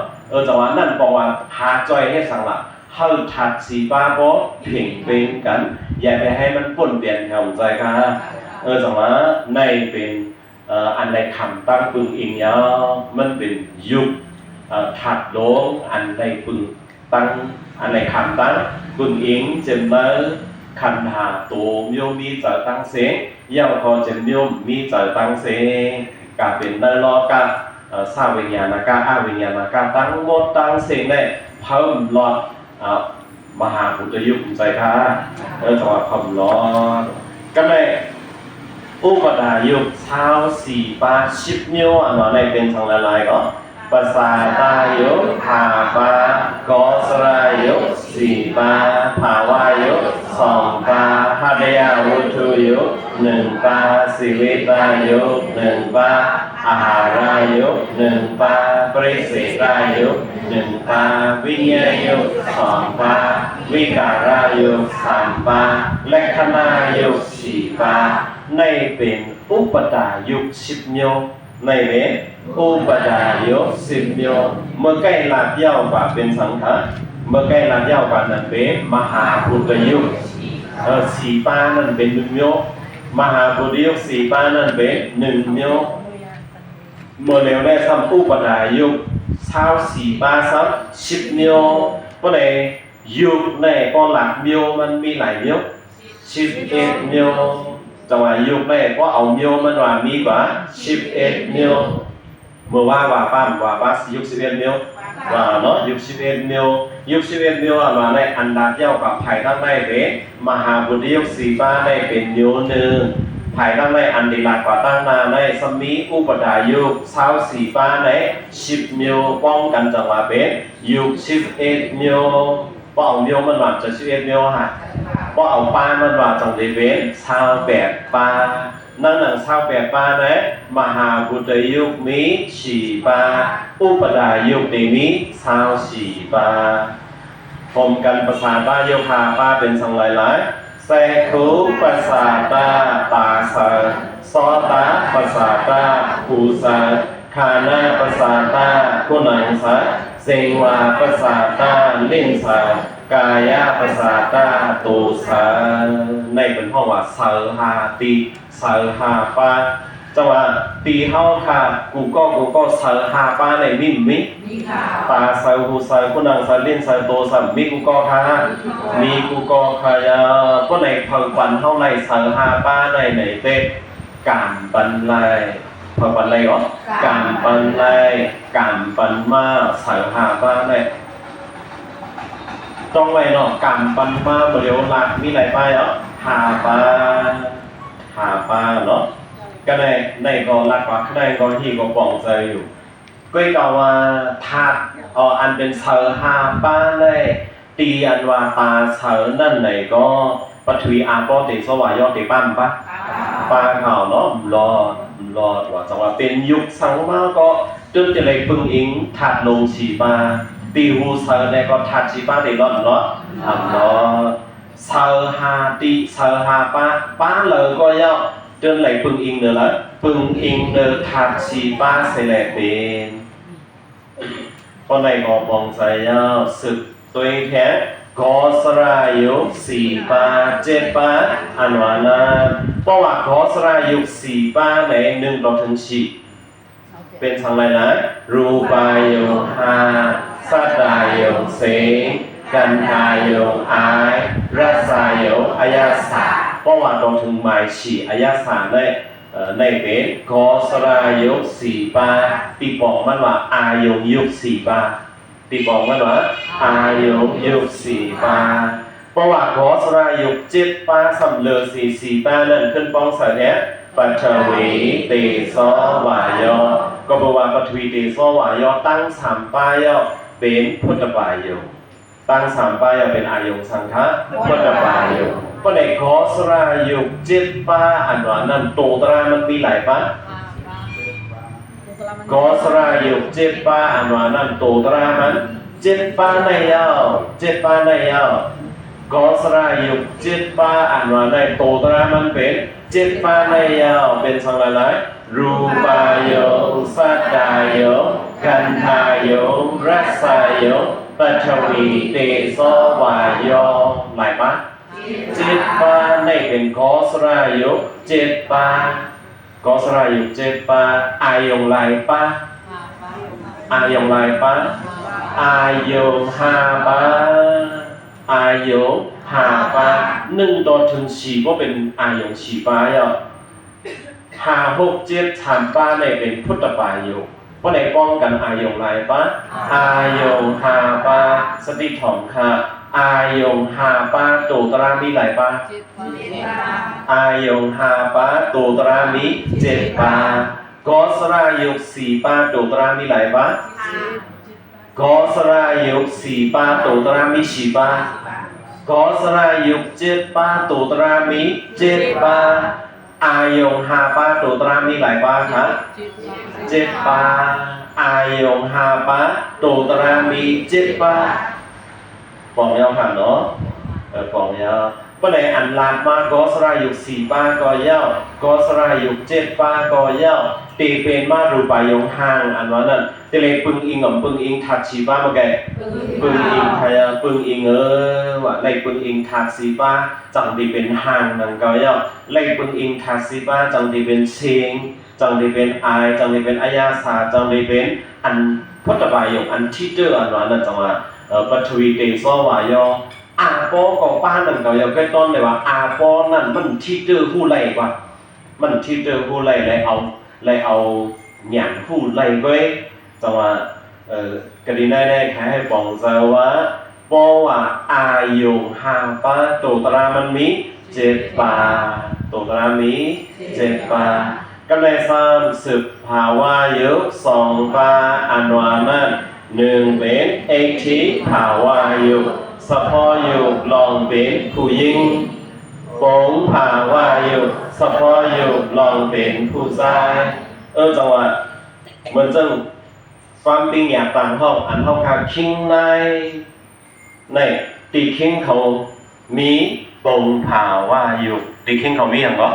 จังหวะนั้นบอกว่าหาจ้อยให้สังละเข้าถัดสีบ้าก็เพ่งเป่งกันอย่าไปให้มันป่นเปลี่ยนแถวใจครับจังหวะในเป็นอันในคำตั้งปึงอิงยาวมันเป็นยุคถัดโลงอันในปึงตั้งอันในคำตั้งปึงอิงจะมาคันหาตัวโยมีเจอตั้งเสียงเย่าคอจะโยมมีเจอตั้งเสียงกาเป็นเนรอกาสาวิญญาณกาอาวิญญาณกาตั้งหมดตั้งเสียงได้เพิ่มหลอดมหาพุทธยุคใจค่ะจังหวะเพิ่มหลอดก็เลยอุปดายุคเช้าสี่ปาชิบนิ้วอันนั้นเป็นทางละลายก็ภาษาตายุภาปากอสรายุสี่ปาภาวายุสองปาหัตยาวุถุยุหนึ่งปาสิวิตายุหนึ่งปาอาหารายุหนึ่งปาปริสิรายุหนึ่งปาวิญญายุสองปาวิการายุสามปาและคณายุสี่ปาในเป็นอุปดายุคสิบโยในเป็นอุปดายุสิบโยเมื่อใกล้ลาดเย้ากว่าเป็นสังฆะเมื่อใกล้ลาดเย้ากว่านั้นเป็นมหาพุทธยุคสี่ปานั้นเป็นหนึ่งโยมหาพุทธยุคสี่ปานั้นเป็นหนึ่งโยเมื่อเร็วได้ซ้ำอุปดายุคเช้าสี่ปาซ้ำสิบโยเพราะในยุคในปอหลักโยมันมีหลายโย11โยจังหวะยุคแรกก็เอาโยมันว่ามีกว่า11โยเมื่อว่าป้ามว่าป้ายุค11โยว่าเนาะยุค11โยว่าในอันดับเย้ากับไผ่ตั้งได้เป็นมหาบุตรยุค4ป้าได้เป็นโยหนึ่งไผ่ตั้งได้อันดีหลักกว่าตั้งนาในสมีอุปดายุคเช้า4ป้าใน10โยป้องกันจังหวะเป็นยุค11โยป้เอาโยมันว่าจะ11โยฮะก็เอาปลามันว่าจังได้เป็นชาวแปดปลานั่นหนังชาวแปดปลานะมหาพุทธยุคมีสี่ปลาอุปดายุคมีชาวสี่ปลาผมกันภาษาตาโยคาปลาเป็นสังหลายแซคูภาษาตาตาสาซอตาภาษาตาภูสาคานาภาษาตากุนังสาเซงวาภาษาตาลิ้นสากายะภาษาตาตูสาในเป็นห้องว่าเสาหาตีเสาหาปาจังหวะตีเฮาค่ะกูก็เสาหาปาในมิตาเสาหูเสาคุณนางเสาลิ้นเสาโตสัมมิกูก็ค่ะมีกูก็ค่ะก็ในเพิ่งปันเท่าในเสาหาปาในเต็การปันไลเพิ่งปันไลก็การปันไลการปันมาเสาหาปาในต้องไว้เนาะกำปันมาเมื่อเดี๋ยวหลักมีหลายป้ายเนาะหาปลาเนาะก็ในก็หลักว่าข้างในก็ที่ก็ปองใจอยู่ก็กล่าวว่าธาตุอันเป็นเสาหาปลาเลยตีอันว่าตาเสานั่นไหนก็ปฐวีอาโปติสวายอติปั้มปะปลาข่าวเนาะรอว่าจังหวะเป็นยุคสังมาก็จนจะเลยปึงอิงถาดลงฉีปลาตีหูเสาในก็ทัดชีป้าได้รอดเนาะเสาหาตีเสาหาป้าเลยก็ย่อจนไหลปึงอิงเด้อละปึงอิงเด้อทัดชีป้าเสแลเป็นก็ในก็ปองใจย่อสึกตัวเองแท้กอสรายุสี่ป้า7ป้าอันวานาเพราะว่ากอสรายุสี่ป้าใน1 ต่อถึง4 เป็นทางไรนะรูปายโยหาสัตตายโยเสงกันทายโยอายรัสายโยอายาสาเพราะว่าตรงถึงหมายฉีอายาสาในเป็นกอสรายุสีปาตีปองมันว่าอายุยุสีปาตีปองมันว่าอายุยุสีปาเพราะว่ากอสรายุเจ็ดปาสำเลือสีปานั่นขึ้นป้องใส่เนี้ยปัทวีเตโสวายอก็บอกว่าปัทวีเตโสวายอตั้งสามปายอเป็นพุทธปายอตั้งสามปายอเป็นอายุสังฆะพุทธปายอก็ในกอสรายุเจ็ดปาอันว่านั่นโตตรามันมีหลายปากอสรายุเจ็ดปาอันว่านั่นโตตรามันเจ็ดปาในยาวเจ็ดปาในยาวกอสรายุเจ็ดปาอันว่าในโตตรามันเป็นเจ็ดปาในยาวเป็นสังหลายรูปายโยสัตตายโยกันทายโยรัสสายโยปัทวีเตโสวายโยหลายปะเจ็ดปาในเป็นกอสรายุเจ็ดปากอสรายุเจ็ดปาอายงหลายปะอายงหลายปะอายงห้าปะอายงห้าปะหนึ่งต่อถึงสี่ก็เป็นอายงสี่ปะย่อห้าหกเจ็ดสามปะในเป็นพุทธปายงเพราะในป้องกันอายงหลายปะอายงห้าปะสติถ่อมค่ะอายงห้าปะโตตรามีหลายปะอายงห้าปะโตตรามีเจ็ดปะกอสรายุสี่ปะโตตรามีหลายปะกอสรายุสี่ปะโตตรามีสี่ปะกอสรายุเจ็ดปะโตตรามีเจ็ดปะอายงห้าปะโตตรามีหลายปะครับเจ็ดปะอายงห้าปะโตตรามีเจ็ดปะปองยาวผ่านเนาะปองยาวเมื่อไหร่อันลาดมากอสรายุสี่ปะก็ยาวกอสรายุเจ็ดปะก็ยาวตีเป็นมารูปายงห่างอันว่านั่นตีเลยปึงอิงปึงอิงทัดชีปะเมื่อไงปึงอิงไทยปึงอิงว่าในปึงอิงทัดสีปะจังตีเป็นห่างนั่นก็ยาวในปึงอิงทัดสีปะจังตีเป็นเชงจังตีเป็นอายจังตีเป็นอายาสาจังตีเป็นอันพุทธบายงอันที่เจออันว่านั่นจังว่าปัทวีเตโสวายออาปอของป้านั่นก็ยังใกล้ต้นเลยว่าอาปอนั่นมันที่เจอผู้ไรกว่ามันที่เจอผู้ไรเลยเอาหยันผู้ไรก็จังว่ากระดิ่งได้แค่ให้ปองใจว่าปอว่าอายุหาปาโตตรามันมีเจ็ดปาโตตรามีเจ็ดปาก็เลย30ภาวะเยอะ2ปาอันว่านั่นหนึ่งเป็นเอกทิภาวะอยู่สะพออยู่ลองเป็นผู้ยิงปงภาวะอยู่สะพออยู่ลองเป็นผู้ชายจังหวะเหมือนจังความปิ้งอยากต่างห้องอันห้องคาคิงในตีคิงเขามีปงภาวะอยู่ตีคิงเขามีอย่างก็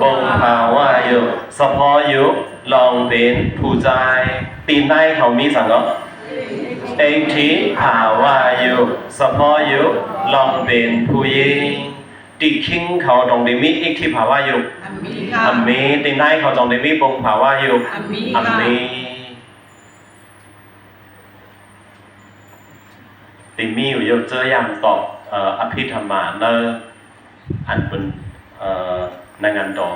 ปงภาวะอยู่สะพออยู่ลองเป็นผู้ชายตีในเขามีสั่งก็เอกทิภาวะอยู่สะพออยู่ลองเป็นผู้หญิงตีคิงเขาตรงได้มีเอกทิภาวะอยู่อันมีตีในเขาตรงได้มีปงภาวะอยู่อันมีตีมีอยู่เยอะเจออย่างตอบอภิธรรมาเนออันเป็นนางานดอ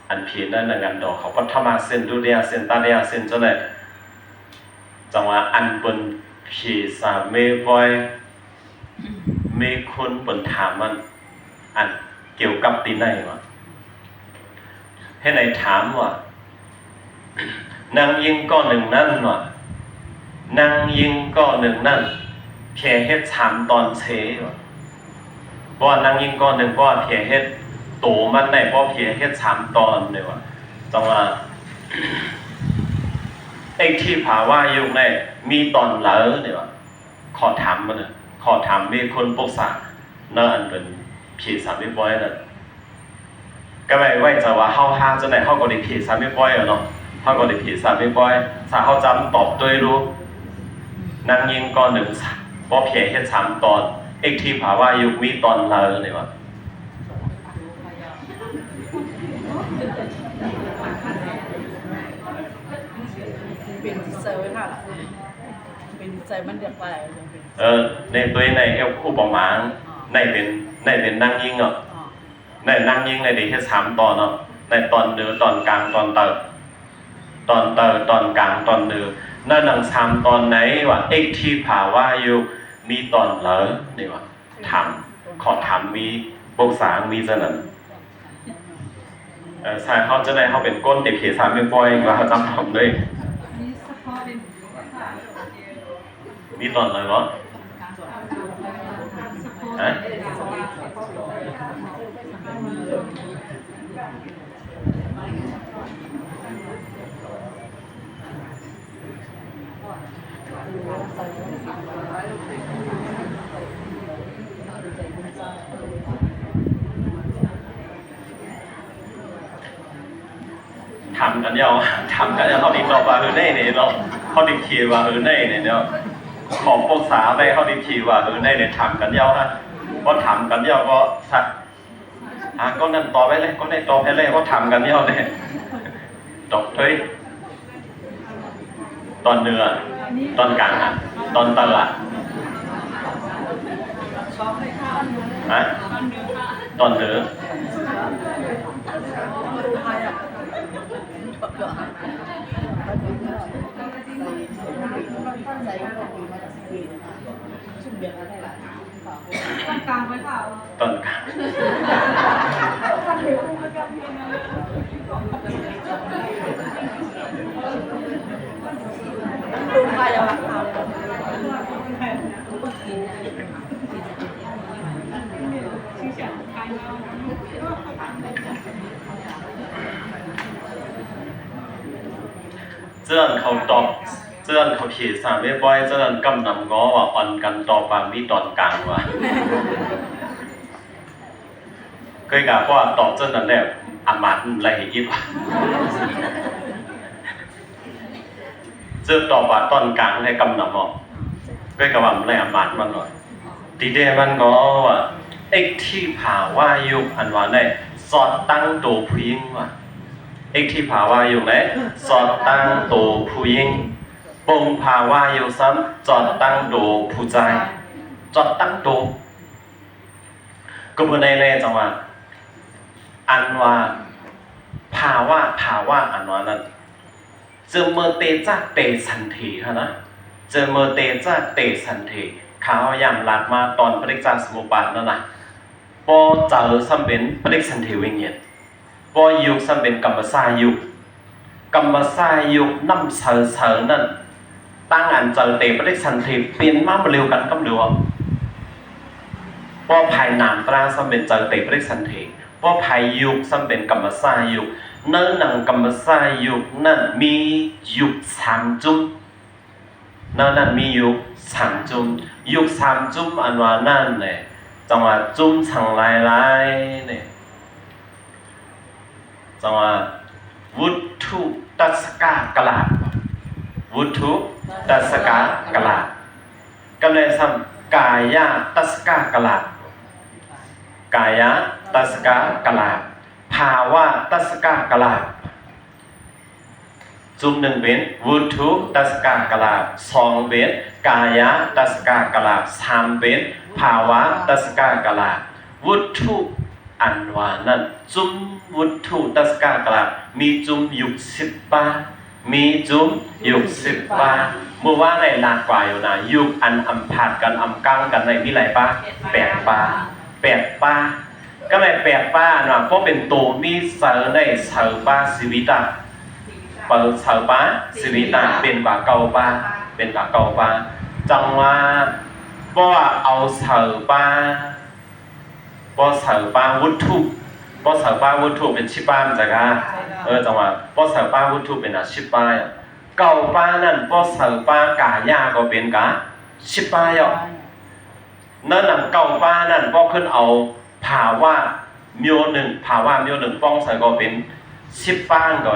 อันเพียนนั่นนางานดอเขาพัฒนาเส้นดูเดียเส้นตาเดียเส้นเจ้าเลยจังว่าอันเป็นผีสาเมย์บอยเมย์คนเป็นถามมันอันเกี่ยวกับตีไหนวะให้ไหนถามว่านางยิงก็หนึ่งนั่นวะนางยิงก็หนึ่งนั่นเพียเฮ็ด3ตอนเชวะเพราะนางยิงก็หนึ่งเพราะเพียเฮ็ดโตมันได้เพราะเพียเฮ็ด3ตอนเลยวะจังว่าไอ้ที่ภาวะยุคในมีตอนเหลอเนี่ยวะขอถามมันเลยขอถามมีคนปรึกษาเนาะอันเป็นผีสามไม่บ่อยน่ะก็ไม่ไว้จะว่าเฮาหาจังได๋เฮาก็ได้ผีสามไม่บ่อยเนาะเฮาก็ได้ผีสามไม่บ่อยถ้าเฮาจำตอบด้วยรู้นางยิงก่อน1บ่เพียเฮ็ด3ตอนไอ้ที่ภาวะยุคมีตอนเหลอเนี่ยวะ เป็นเซอร์ค่ะเป็นเซอร์มันเรียกว่าอะไรในตัวในเอลคู่ประมาณในเป็นนั่งยิงอ่ะในนั่งยิงในดีแค่3 ตอนเนาะในตอนเนื้อตอนกลางตอนเติร์ตอนกลางตอนเนื้อนั่นหนัง3 ตอนไหนวะเอกที่ภาวะอยู่มีตอนเหลอนี่วะถามขอถามมีปกษามีสนั่นใช่เขาจะได้เขาเป็นก้นติดเขีย3 เป็นปอยว่าเขาจำผมด้วยมีตอนเลยวะฮะทำกันยังเขาดีต่อว่าเนี่ยเนาะเขาดีขีว่าเนี่ยเนาะของปกษาไปเขาดีขีว่าเนี่ยทำกันยังฮะก็ทำกันยังก็สักก็นั่นต่อไปเลยก็ได้ต่อไปเลยก็ทำกันยังเลยจบเลยตอนเนื้อตอนกลางตอนตลาดฮะตอนเนื้อต้นกลางไว้ค่ะต้นกลางดูไปเอาละเอาเจื้อนเขาตอบเจื้อนเขาขีด3 ไม่บ่อยเจื้อนกำนำง้อว่าอ่อนกันต่อบางมีตอนกลางว่ะเคยกล่าวว่าตอบเจื้อนนั่นแหละอามาตอะไรอีกว่ะเจื้อนตอบว่าตอนกลางให้กำนำออกเคยกล่าวว่าอะไรอามาตมันหน่อยทีเดียวมันก็ว่าเอกที่ภาวะยุคอันว่าได้สอดตั้งตัวผู้หญิงว่ะเอกที่ภาวะอยู่ไหนสอดตั้งตัวผู้หญิงปงภาวะอยู่ซ้ำจอดตั้งตัวผู้ชายจอดตั้งตัวก็เป็นในจังหวะอันว่าภาวะอันว่านั้นเจอเมื่อเตจ้าเตสันทีฮะนะเจอเมื่อเตจ้าเตสันทีเขาอย่างหลักมาตอนปริจจสมุปบาทนั่นนะพอเจอซ้ำเป็นปริสันทีวิญญาณพอยุคซ้ำเป็นกรรมสายยุคน้ำเสือนั่นตั้งอันเจอเตปริสันทีเปลี่ยนมาเร็วกันก็เร็วพอภายนามตราซ้ำเป็นเจอเตปริสันทีพอภายยุคซ้ำเป็นกรรมสายยุคเนื้อหนังกรรมสายยุคนั่นมียุค3 จุ่มนั่นมียุค3 จุ่มยุค3 จุ่มอันว่านั่นเนี่ยจังหวะจุ่มสั่งลายเนี่ยจังหวะวุฒิตัสกากลาดวุฒิตัสกากลาดก็เลยซ้ำกายะตัสกากลาดกายะตัสกากลาดภาวะตัสกากลาดจุ่ม1เป็นวุฒิตัสกากลาด2เป็นกายะตัสกากลาด3เป็นภาวะตัสกากลาดวุฒิอันว่านั้นจุ่มวุฒิตัสกากลาดมีจุ่มยุค10 มีจุ่มยุค10 เมื่อว่าในหลากกว่าอยู่นะยุคอันอำพาดกันอำกังกันในวิไลปะ8 ปาก็เลย8 ปาเนาะก็เป็นตัวมีเสือในเสือปาชีวิตเปิดเสือปาชีวิตเป็นปาเกาปาจังว่าเพราะว่าเอาเสือปาเพราะเสือปาวุฒิเพราะเสือปาวุฒิเป็นชิปามันจะกะจังว่าเพราะเสือปาวุฒิเป็นชิปาเกาปานั่นเพราะเสือปากายาก็เป็นกะชิปานั่นหนังเกาปานั่นเพราะขึ้นเอาภาวะเมียวหนึ่งป้องใส่ก็เป็น10 ป้างก็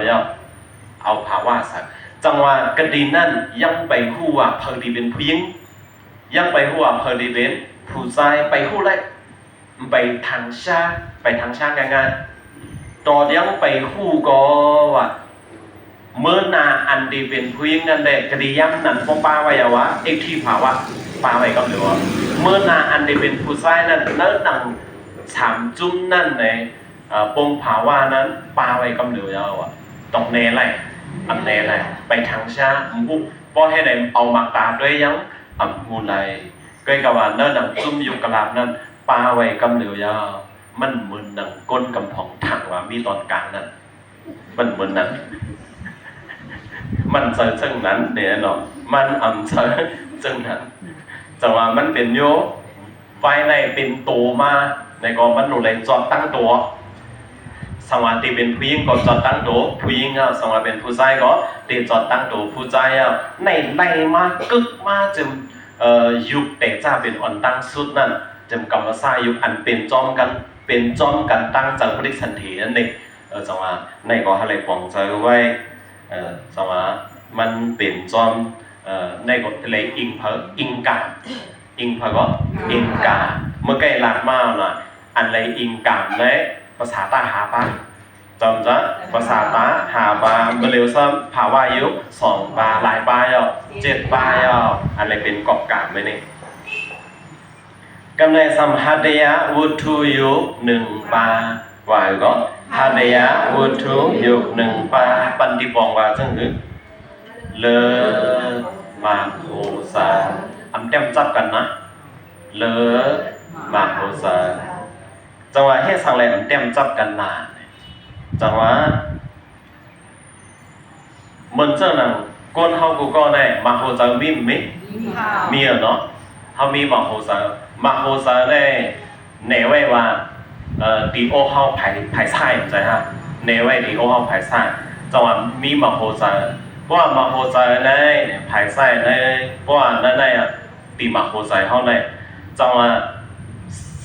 เอาภาวะใส่จังว่ากระดีนั่นยังไปหู้ว่าเพอดีเป็นผู้หญิงยังไปหู้ว่าเพอดีเป็นผู้ชายไปหู้เลยไปทางชาง่ายๆตอนยังไปหู้ก็ว่า เมื่อนาอันดีเป็นผู้หญิงนั่นแหละกระดิยำนั่นพวกป้าไว้วะเอกที่ภาวะป้าไว้ก็เหลือเมื่อนาอันดีเป็นผู้ชายนั่นเนื้อหนังสามจุ้มนั่นในปงภาวะนั้นป้าไว้ก็เหลือต้องเนไรอันเนไรไปทางชามุกพอให้ได้เอามาตาด้วยยังอับมูไลก็กว่าเนื้อหนังจุ้มอยู่กระลาบนั้นป้าไว้ก็เหลือมันเหมือนหนังก้นกำผ่องถังว่ามีตอนกลางนั้นมันเหมือนนั้นมันเจอเช่นนั้นเนี่ยเนาะมันเจอเช่นนั้นแต่ว่ามันเป็นโยไฟในเป็นตัวมาในกองมันหนูเลยจอดตั้งตัวสังวาตีเป็นผู้หญิงก็จอดตั้งตัวผู้หญิงสังวาเป็นผู้ชายก็ตีจอดตั้งตัวผู้ชายในมากึกมาจึงยุคแต่จ้าเป็นอ่อนตั้งสุดนั่นจึงกรรมสายยุคอันเป็นจอมกันตั้งจังผลิตสันตินั่นเองสังวาในก็อะไรปองใจไว้สว่ามันเป็นจอมในกฎเลยอิงเพออิงกาก็อิงกาเมื่อไกลหลักมาหน่อยอันไรอิงกาในภาษาตาหาปะจำจะภาษาตาหาปะเมื่อเร็วซ้ำภาวะยุ2 ปาหลายปา7 ปาอันไรเป็นกอบกาไม่เนี่ยกำในสัมหัตยะวุถุยุ1 ปาวายก็หัตยะวุถุยุ1 ปาปันติปองว่าจังหือเลมาโคสาอันเต็มจับกันนะเลมาโคสาจังหวะให้สังไรอันเต็มจับกันนานจังหวะมันเจ้าหนังก้นเฮากูก็ได้มาโคสามีเนาะเฮามีมาโคสาได้แหนไว้ว่าดีโอเฮาไผ่ไส้ใช่ฮะแหนไว้ดีโอเฮาไผ่ไส้จังหวะมีมาโคสาเพราะว่ามาโคใจในภายใต้ในเพราะว่าในตีมาโคใจเขาในจังว่า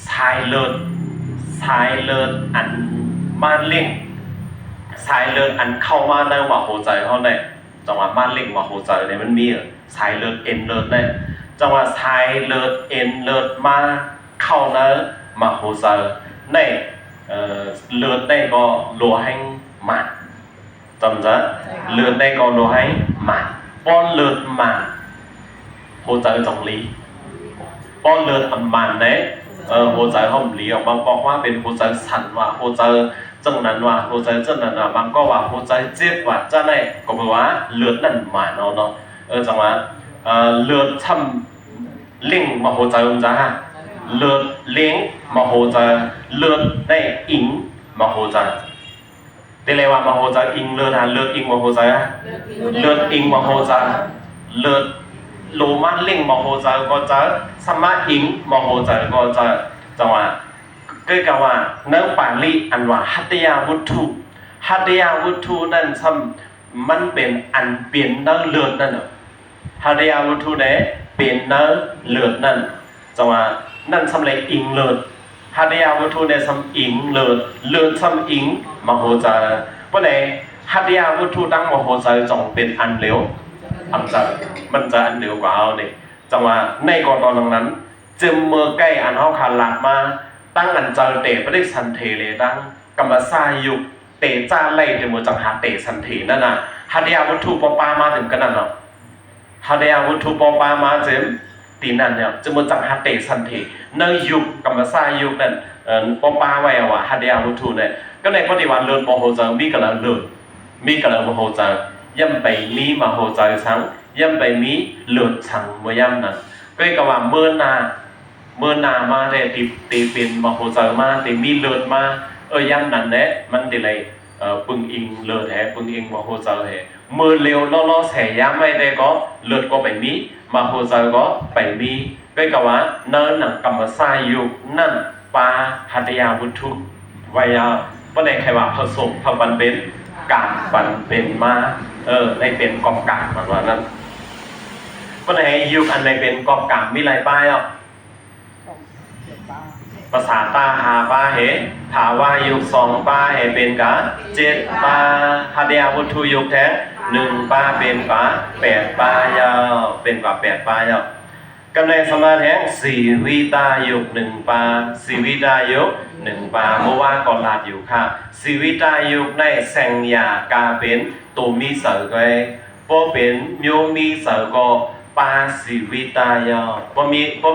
สายเลือดอันมาเล่งสายเลือดอันเข้ามาในมาโคใจเขาในจังว่ามาเล่งมาโคใจเนี่ยมันมีสายเลือดเอ็นเลือดเนี่ยจังว่าสายเลือดเอ็นเลือดมาเข้าในมาโคใจในเลือดในก็โลให้มันจำจะเลือดในกองโลให้มาป้อนเลือดมาโหใจจงลีป้อนเลือดอันมันเนี่ยโหใจเขาหลีออกบางบอกว่าเป็นโหใจสั่นว่าโหใจจังนั้นว่าโหใจจังนั้นว่าบางก็ว่าโหใจเจ็บว่าจะไหนก็แปลว่าเลือดนั่นมาเนาะจังว่าเลือดทำเล่งมาโหใจจ้าเลือดเลี้ยงมาโหใจเลือดได้อิงมาโหใจแต่เลยว่ามาโหใจอิงเลือดเลือดอิงมาโหใจเลือดอิงมาโหใจเลือดโลมาเล่งมาโหใจก็จะสมาอิงมาโหใจก็จะจังว่าก็กล่าวว่าเนื้อปาลีอันว่าหัตถยาวุถุนั่นซ้ำมันเป็นอันเปลี่ยนเนื้อเลือดนั่นหัตถยาวุถุเนี่ยเป็นเนื้อเลือดนั่นจังว่านั่นซ้ำเลยอิงเลือดหัตถยาวุถุเนี่ยซ้ำอิงเลือดซ้ำอิงมาโหใจเพราะไหนหัตถยาวุถุตั้งมาโหใจจงเป็นอันเร็วมันจะอันเร็วกว่าเอาเนี่ยจังว่าในกรณีนั้นจึงเมื่อใกล้อันเฮาขาดหลักมาตั้งอันเจอเตะไม่ได้สันเทเลยตั้งกรรมสายยุเตะจ้าไล่เดมือจังหาเตะสันเทนั่นน่ะหัตถยาวุถุปปามาถึงกันนั่นเนาะหัตถยาวุถุปปามาเจมตีนั่นเนี่ยจะมือจังหาเตะสันเทในยุคกรรมสายยุนั่นปปาไว้ว่าหัตถยาวุถุเนี่ยก็ในปฏิวัติเลิศมโหจังมีกระเลิศมีกระมโหจังย่ำไปมีมโหใจสังย่ำไปมีเลือดสังเมื่อย่ำนั้นก็กว่าเมื่อนามาได้ตีเป็นมโหใจมาตีมีเลือดมาย่ำนั้นเนี่ยมันตีเลยปึงอิงเลือดแห่ปึงอิงมโหใจแห่เมื่อเร็วล้อแสย่ำไม่ได้ก็เลือดก็ไปมีมโหใจก็ไปมีก็กว่าเนินหนังกรรมสายอยู่นั่นปาหัตถยาวุถุวิยาประเด็นใครว่าผสมพบันเป็นกาบันเป็นมาในเป็นกอบกาบแบบว่านั้นก็ในยุคอันในเป็นกอบกาบมีหลายป้ายภาษาตาหาป้าเหถาว่ายุค2 ป้าเหเป็นกา7 ป้าหัตถยาวุถุยุคแท้1 ป้าเป็นป้า8 ป้ายาวเป็นกว่า8 ป้ายาว กันในสมาธิสีวิตายุกหนึ่งปาสีวิตายุกหนึ่งปาเมื่อว่าก่อนลาดอยู่ค่ะสีวิตายุกในแสงยากาเป็นตัวมีเสือก็พอเป็นโยมีเสือก็ปาสีวิตายอพอ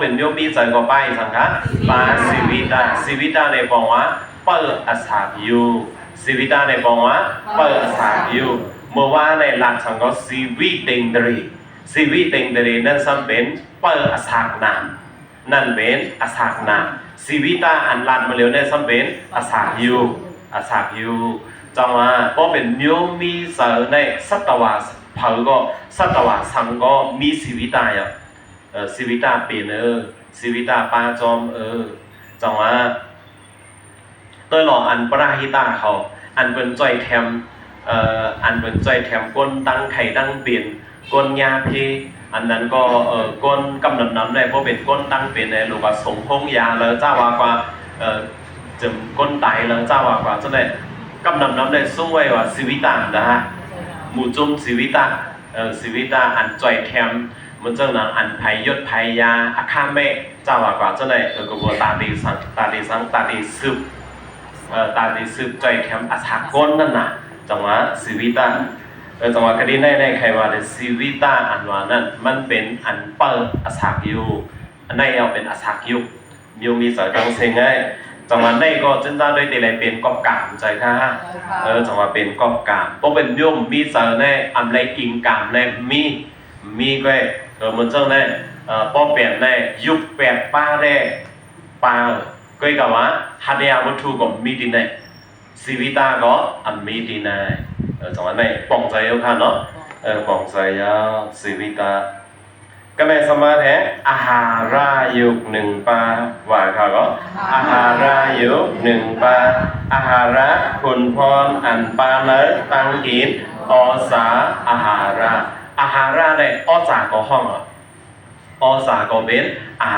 เป็นโยมีเสือก็ไปสังฆะปาสีวิตาในบอกว่าเปิดอาสาอยู่สีวิตาในบอกว่าเปิดอาสาอยู่เมื่อว่าในหลักสังก็สีวิเต็งดรีสีวิเต็งดรีนั่นซ้ำเป็นเปิดอาสานามนั่นเป็นอาสานามสีวิตาอันลันมาเร็วในซ้ำเป็นอาสาอยู่จังว่าพอเป็นโยมีเสือในสัตวะเผาก็สัตวะสังก็มีสีวิตาอ่ะสีวิตาเป็นสีวิตาปาจอมจังว่าตัวหล่ออันปราหิตาเขาอันเป็นจ้อยแถมอันเป็นจ้อยแถมก้นตั้งไข่ตั้งเปลี่ยนก้นยาพีอันนั้นก็ก้นกำหนดน้ำได้เพราะเป็นก้นตั้งเปลี่ยนในหรือว่าสงพงยาแล้วเจ้าวากว่าจึงก้นไตแล้วเจ้าวากว่าจะได้กำหนดน้ำได้สู้ไว้ว่าสีวิตานะฮะหมู่จุ่มสีวิตาอันจ้อยแถมมันเจ้าหนังอันไพยศไพยาอาฆาเมเจ้าวากว่าจะได้กบฏตาดีสังตาดีซึบตาดีซึบใจแถมอาสาก้นนั่นน่ะจังหวะสีวิตาจังหวะคดีในใครว่าเลยสีวิตาอันว่านั่นมันเป็นอันเปิดอาสาอยู่อันในเอาเป็นอาสาอยู่มีสายกลางเซงไงจังหวะในก็จึงได้ด้วยตีไรเป็นกอบกามใจค่ะจังหวะเป็นกอบกามเพราะเป็นโยมมีสายในอันไรอิงกามในมีก็มันเจ้าในป้อเปลี่ยนในยุบแปดป้าแร่ป้าก็กับว่าฮัตยาวัตถุก็มีดีในสีวิตาก็อันมีดีในจังหวะในป่องใจเอาค่ะเนาะป่องใจเอาสีวิตาก็ในสมาธิอาหารายุกหนึ่งปาว่าค่ะก็อาหารายุกหนึ่งปาอาหาระคุณพรอันปาเนตังกินอสาอาหาระในอจาก็ห้องอจาก็เป็นอาห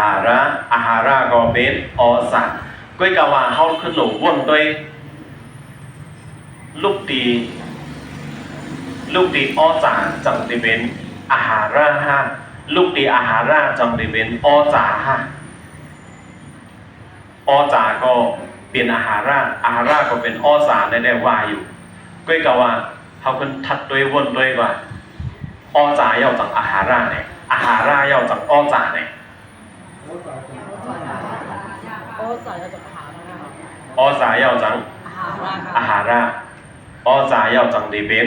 าระก็เป็นอจากก็กล่าวว่าเฮาขึ้นหลงวนด้วยลูกตีอจากจังได้เป็นอาหาระฮะลูกตีอาหาระจังได้เป็นอจากฮะอจาก็เป็นอาหาระก็เป็นอจากได้ว่าอยู่ก็กล่าวว่าเฮาขึ้นทัดด้วยวนด้วยว่าอจาก要จังอาหาระเนี่ยอาหาระ要จังอจากเนี่ยอจาก要จังอาหาระอจาก要จังได้เป็น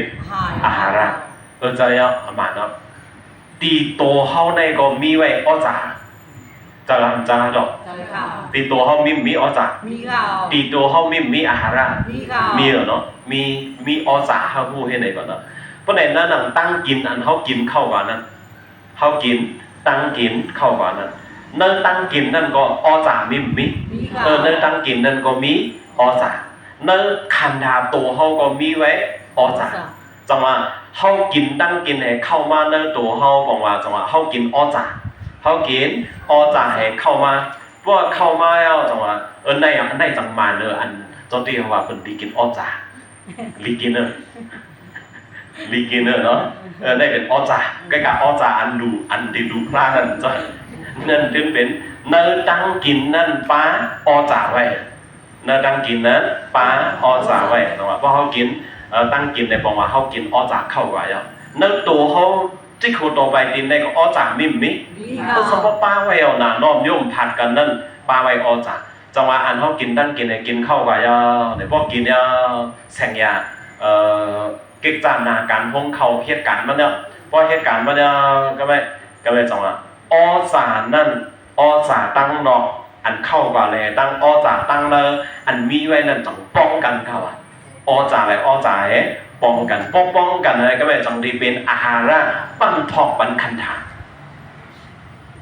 อาหาระจะ要ประมาณนั้นตีโตเฮาในก็มีไว้อจากจะลำจาดอกตีโตเฮามีอจากตีโตเฮามีอาหาระมีเนาะมีอจากเฮาฮู้เฮ็ดได้ก่อนเนาะเพราะในนั้นนั่งตั้งกินอันเฮากินเข้าก่อนนั้นเฮากินตั้งกินเข้าก่อนนั้นเนิ่นตั้งกินนั่นก็อจากมีเนิ่นตั้งกินนั่นก็มีอจากเนิ่นคันดาโตเฮาก็มีไว้อจากจังว่าเฮากินตั้งกินให้เข้ามาเนิ่นตัวเฮาบอกว่าจังว่าเฮากินอจากเฮากินอจากให้เข้ามาเพราะเข้ามาแล้วจังว่าในจังมาเนออันจนที่ว่าเพิ่นสิกินอจากลิกินเนอเนาะได้เป็นอจากใกล้กับอจากอันที่ดูพลาดนั่นจ้ะนั่นถึงเป็นเนื้อตั้งกินนั่นป้าอจากไว้เนื้อตั้งกินนั้นป้าอจากไว้จังว่าเพราะเฮากินตั้งกินในบอกว่าเฮากินอจากเข้าไว้อ่ะเนื้อตัวเฮาจิโคต่อไปดินในก็อจากมิก็สมมุติป้าไว้เอาหน้าน้อมย่อมผัดกันนั่นป้าไว้อจากจังว่าอันเฮากินตั้งกินให้กินเข้าไว้อ่ะในพวกกินอ่ะแสงยาเก็บจานนาการห้องเขาเหตุการณ์มันเนี่ยพอเหตุการณ์มันเนี่ยก็ไม่จังว่าอสานั่นอสาตั้งนอกอันเข้าก่อนเลยตั้งอสาตั้งเลยอันมีไว้นั่นจังป้องกันเขาอ่ะอสาอะไรอสาป้องกันป้องกันอะไรก็ไม่จังดีเป็นอาหาระปั้นทอกปั้นคันถา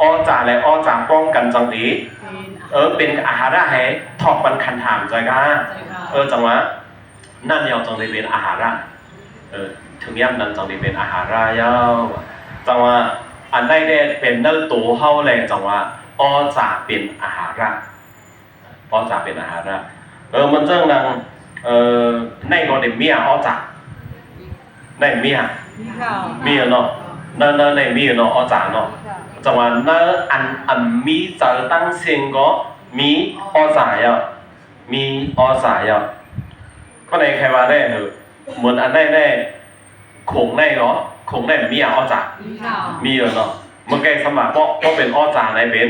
อสาอะไรอสาป้องกันจังดีเป็นอาหาระให้ทอกปั้นคันถามใจกันจังว่านั่นยาวจังดีเป็นอาหาระถึงย่ำนั้นจังได้เป็นอาหารายาวจังว่าอันได้เป็นเนื้อตัวเฮาแรงจังว่าอจากเป็นอาหาระมันจังนังในก็ได้เมียอจากในเมียเนาะนั่นในเมียเนาะอจากเนาะ จังหวะนั้นมีเจอตั้งเสียงก็มีอ้อจ่ายอ่ะมีอ้อจ่ายอ่ะก็ในใครว่าได้เหรอเหมือนอันได้คงได้เหรอคงได้มีอ้อจ่ามีเหรอเนาะเมื่อกี้สมัครก็เป็นอ้อจ่าในเป็น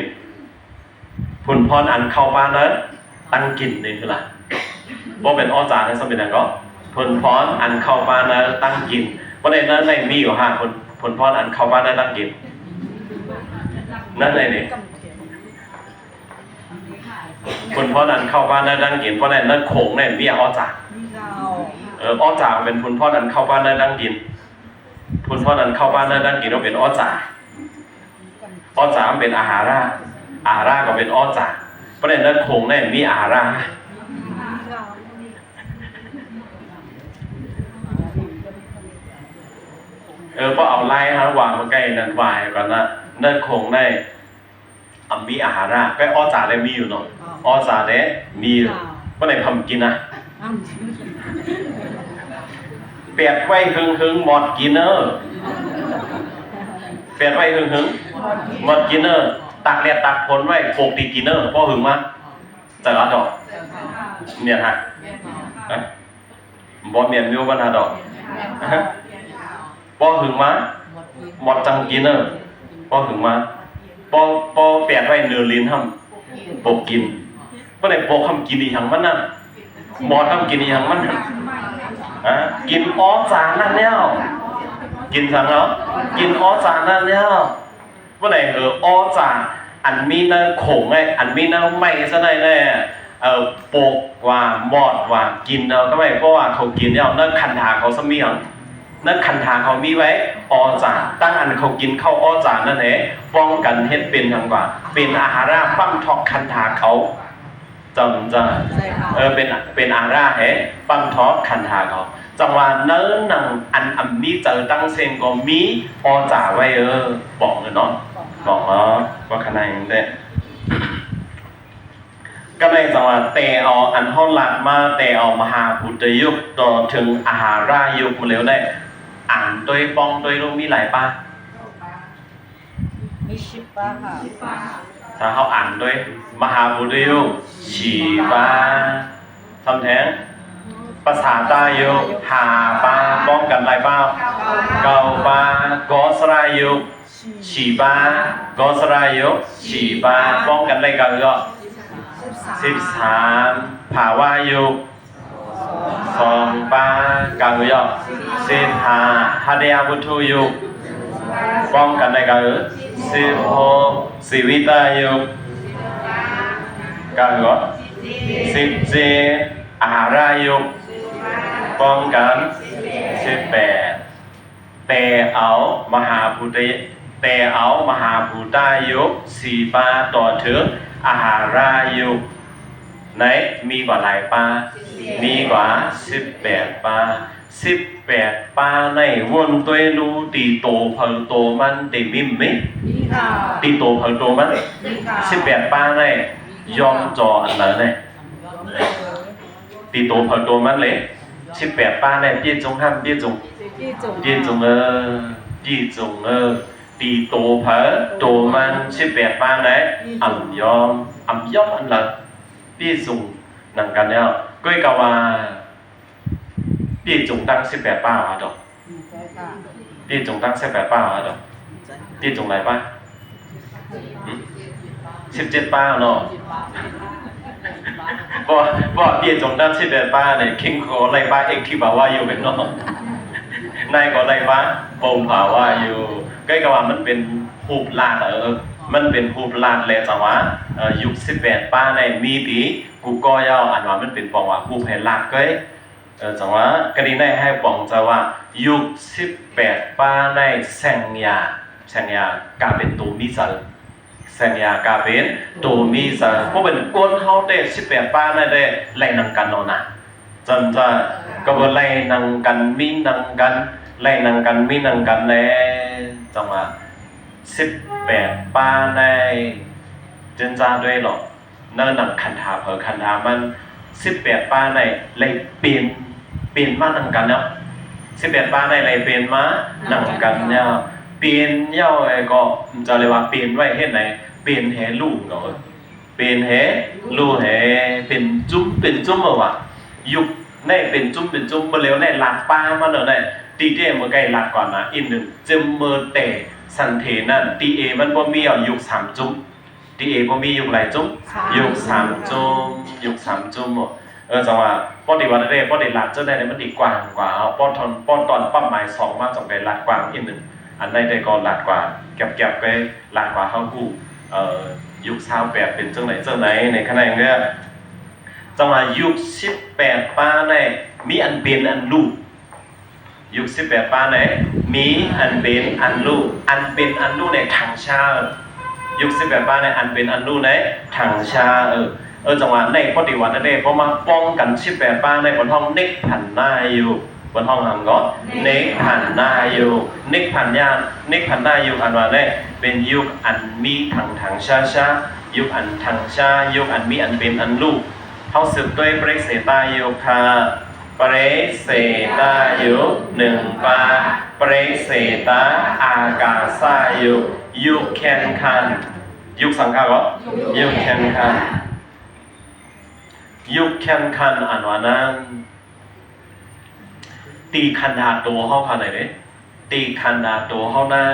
ผลพรอันเข้าบ้านนั้นตั้งกินนี่คืออะไรก็เป็นอ้อจ่าในสมัยนั้นก็ผลพรอันเข้าบ้านนั้นตั้งกินเพราะในนั้นในมีอยู่5คนผลพรอันเข้าบ้านนั้นตั้งกินนั่นเลยนี่ผลพรอันเข้าบ้านนั้นตั้งกินเพราะในนั้นโขงในมีอ้อจ่าอ้อจ่าเป็นผลพรอันเข้าบ้านนั้นตั้งกินผลพรอันเข้าบ้านนั้นตั้งกินก็เป็นอ้อจ่าอ้อจ่าเป็นอาหาราก็เป็นอ้อจ่าเพราะในนั้นโขงในมีอาหาราพอเอาไล่ฮะวางมาใกล้นั่นวายก่อนนะนั่นคงได้มีอาหาระก็อ้อจ่าได้มีอยู่เนาะอ้อจ่าได้มีอยู่ก็ในทำกินนะเปียดไว้หึงหมดกินเนอร์เปียดไว้หึงหมดกินเนอร์ตักเลียดตักผลไว้โขกตีกินเนอร์พ่อหึงมาจะรัดดอกเนี่ยฮะบอเมียนมิวบันฮะดอกป้อหึงมาหมดจังกินเนอร์ป้อหึงมาป้อเปียดไว้เนื้อลิ้นทำปกกินก็ในปกทำกินอีหยังมันน่ะหมดทำกินอีหยังมันกินอ้อจานนั่นแล้วกินสังแล้วกินอ้อจานนั่นแล้วก็ในอ้อจานอันมีเนื้อโขงไงอันมีเนื้อไม่ซะได้แน่ปกว่าหมดว่ากินเราก็ไม่เพราะว่าเขากินเนี่ยเนื้อคันถาเขาสมีหยังนั่นคันถาเขามีไว้อ้อจ่าตั้งอันเขากินเข้าอ้อจ่านั่นเองป้องกันเฮ็ดเป็นทางกว่าเป็นอาหาราปั้มทอกคันถาเขาจำจะเป็นอาหาราปั้มทอกคันถาเขาจังหวะเนื้อหนังอันมีเจอตั้งเซงก็มีอ้อจ่าไว้บอกเลยเนาะบอกเนาะว่าขนาดนี้เด้ก็ในจังหวะเตเอาอันห้องหลักมาเตเอามหาพุทธยุคต่อถึงอาหารายุคมาแล้วได้อ่านโดยปองโดยรู้มีหลายป้ามี10ป้าค่ะถ้าเขาอ่านโดยมหาพุทธยุค4ป้าทำแท้งภาษาใต้ยุค5ป้าป้องกันหลายป้า9ป้ากอสรายุค4ป้ากอสรายุค4ป้าป้องกันหลายกันก็13ภาวะยุค2ป้ากายุค15หะเดียวุทุยุคป้องกันได้กัน16ชีวิตายุคกายุค17อาหารายุคป้องกัน18แต่เอามหาพุทธแต่เอามหาพุทธายุค4ป้าต่อถึงอาหารายุคไหนมีกว่าหลายป้ามีกว่า18ป้า18ป้าในวนตัวรู้ตีโตเพิ่งโตมันตีมิมมั้ยตีโตเพิ่งโตมัน18ป้าในยอมจออันนั้นเนี่ยตีโตเพิ่งโตมันเลย18ป้าในพี่จงห้ามพี่จงพี่จงตีโตเพิ่งโตมัน18ป้าในอ่ำยอมอันละพี่จงนั่งกันแล้วก้อยกว่าพี่จงตั้ง18ป้าดอกพี่จงตั้ง18ป้าดอกพี่จงไหนป้า17ป้าเนาะบ่พี่จงตั้ง18ป้าเนี่ยคิงขอไรป้าเอกที่บ่าว่าอยู่เป็นเนาะนายก็ไรป้าบ่มบ่าว่าอยู่ก้อยกว่ามันเป็นรูปลาดมันเป็นรูปลาดแล้วจังว่ายุค18ป้าในมีปีกูก็ยาวอันว่ามันเป็นปองว่ารูปให้ลาดก้อยจังว่ากรณีได้ให้ปองจะว่ายุค18ป้าในแสงยากาเป็นตัวมีสันแสงยากาเป็นตัวมีสันเพราะเป็นก้นเฮาได้18ป้าในได้ไล่นังกันเนาะนะจำจะก็บ่ไล่นังกันมีนังกันไล่นังกันมีนังกันแลจังว่า18ป้าในเจนจาด้วยหรอกนั่นนังคันถาคันถามัน18ป้าในไล่เปลี่ยนมานังกันเนาะ18ป้าในไล่เปลี่ยนมานังกันเนี่ย เปลี่ยนเย่าไอ้ก็จะเรียกว่าเปลี่ยนไว้เฮ็ดไหนเปลี่ยนแห่ลูกเนาะเปลี่ยนแห่ลูกแห่เป็นจุ้มว่ะยุคในเป็นจุ้มบ่แล้วในหลักป้ามันเนาะได้ตีเด้มื้อไกลหลักก่อนนะอีกหนึ่งจึมเมอแต่สันเทนั่นตีเอมันบ่มียุค3จุ้มตีเอบ่มียุคหลายจุ้มยุค3จุ้มยุค3จุ้มจังว่าป้อดีว่าได้ป้อได้หลักจังได๋มันดีกว่ากว่าเอาป้อตอนปั๊มหมาย2มาจังได๋หลักกว่าอีกหนึ่งอันใดได้ก็หลักกว่าเก็บไปหลักกว่าเฮาฮู้ยุค28เป็นจังไหนในขณะนี้จังว่ายุค18ป้าในมีอันเป็นอันลูกยุค18ป้าในมีอันเป็นอันลูกอันเป็นอันลูกในทางชายุค18ป้าในอันเป็นอันลูกในทางชาจังหวะในปฏิวัตินั่นเองเพราะมาป้องกัน18ป้าในบนห้องเน็กผันหน้าอยู่บนห้องหังก็เน็กผันหน้าอยู่เน็กผันหน้าอยู่อันว่าได้เป็นยุคอันมีทางชายุคอันทางชายุคอันมีอันเป็นอันลูกเขาสืบด้วยเปรเสตาโยคาเปรเสตาโย1ปาเปรเสตาอากาศาโยยุคแคนคันยุคสังฆะก็ยุคแคนคันยุคแคนคันอันว่านั้นตีคันดาตัวเขาขนาดไหนตีคันดาตัวเขาได้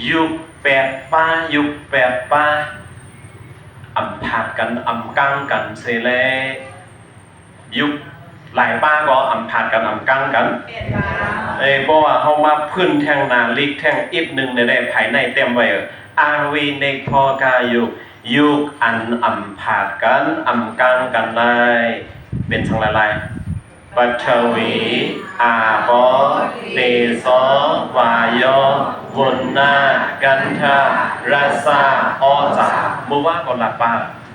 ยุค8ป้าอำผาดกันอำกังกันเสแลยุคหลายป้าก็อำผาดกันอำกังกันเพราะว่าเขามาพื้นแทงนาลิกแทงอีกหนึ่งในได้ภายในเต็มไว้อาวีเนกพอกายุคอันอำผาดกันอำกังกันได้เป็นสังหลายปัทวีอาปอเตโสวายโวนนากันทาราซาอจามือว่าก่อนหลักป้า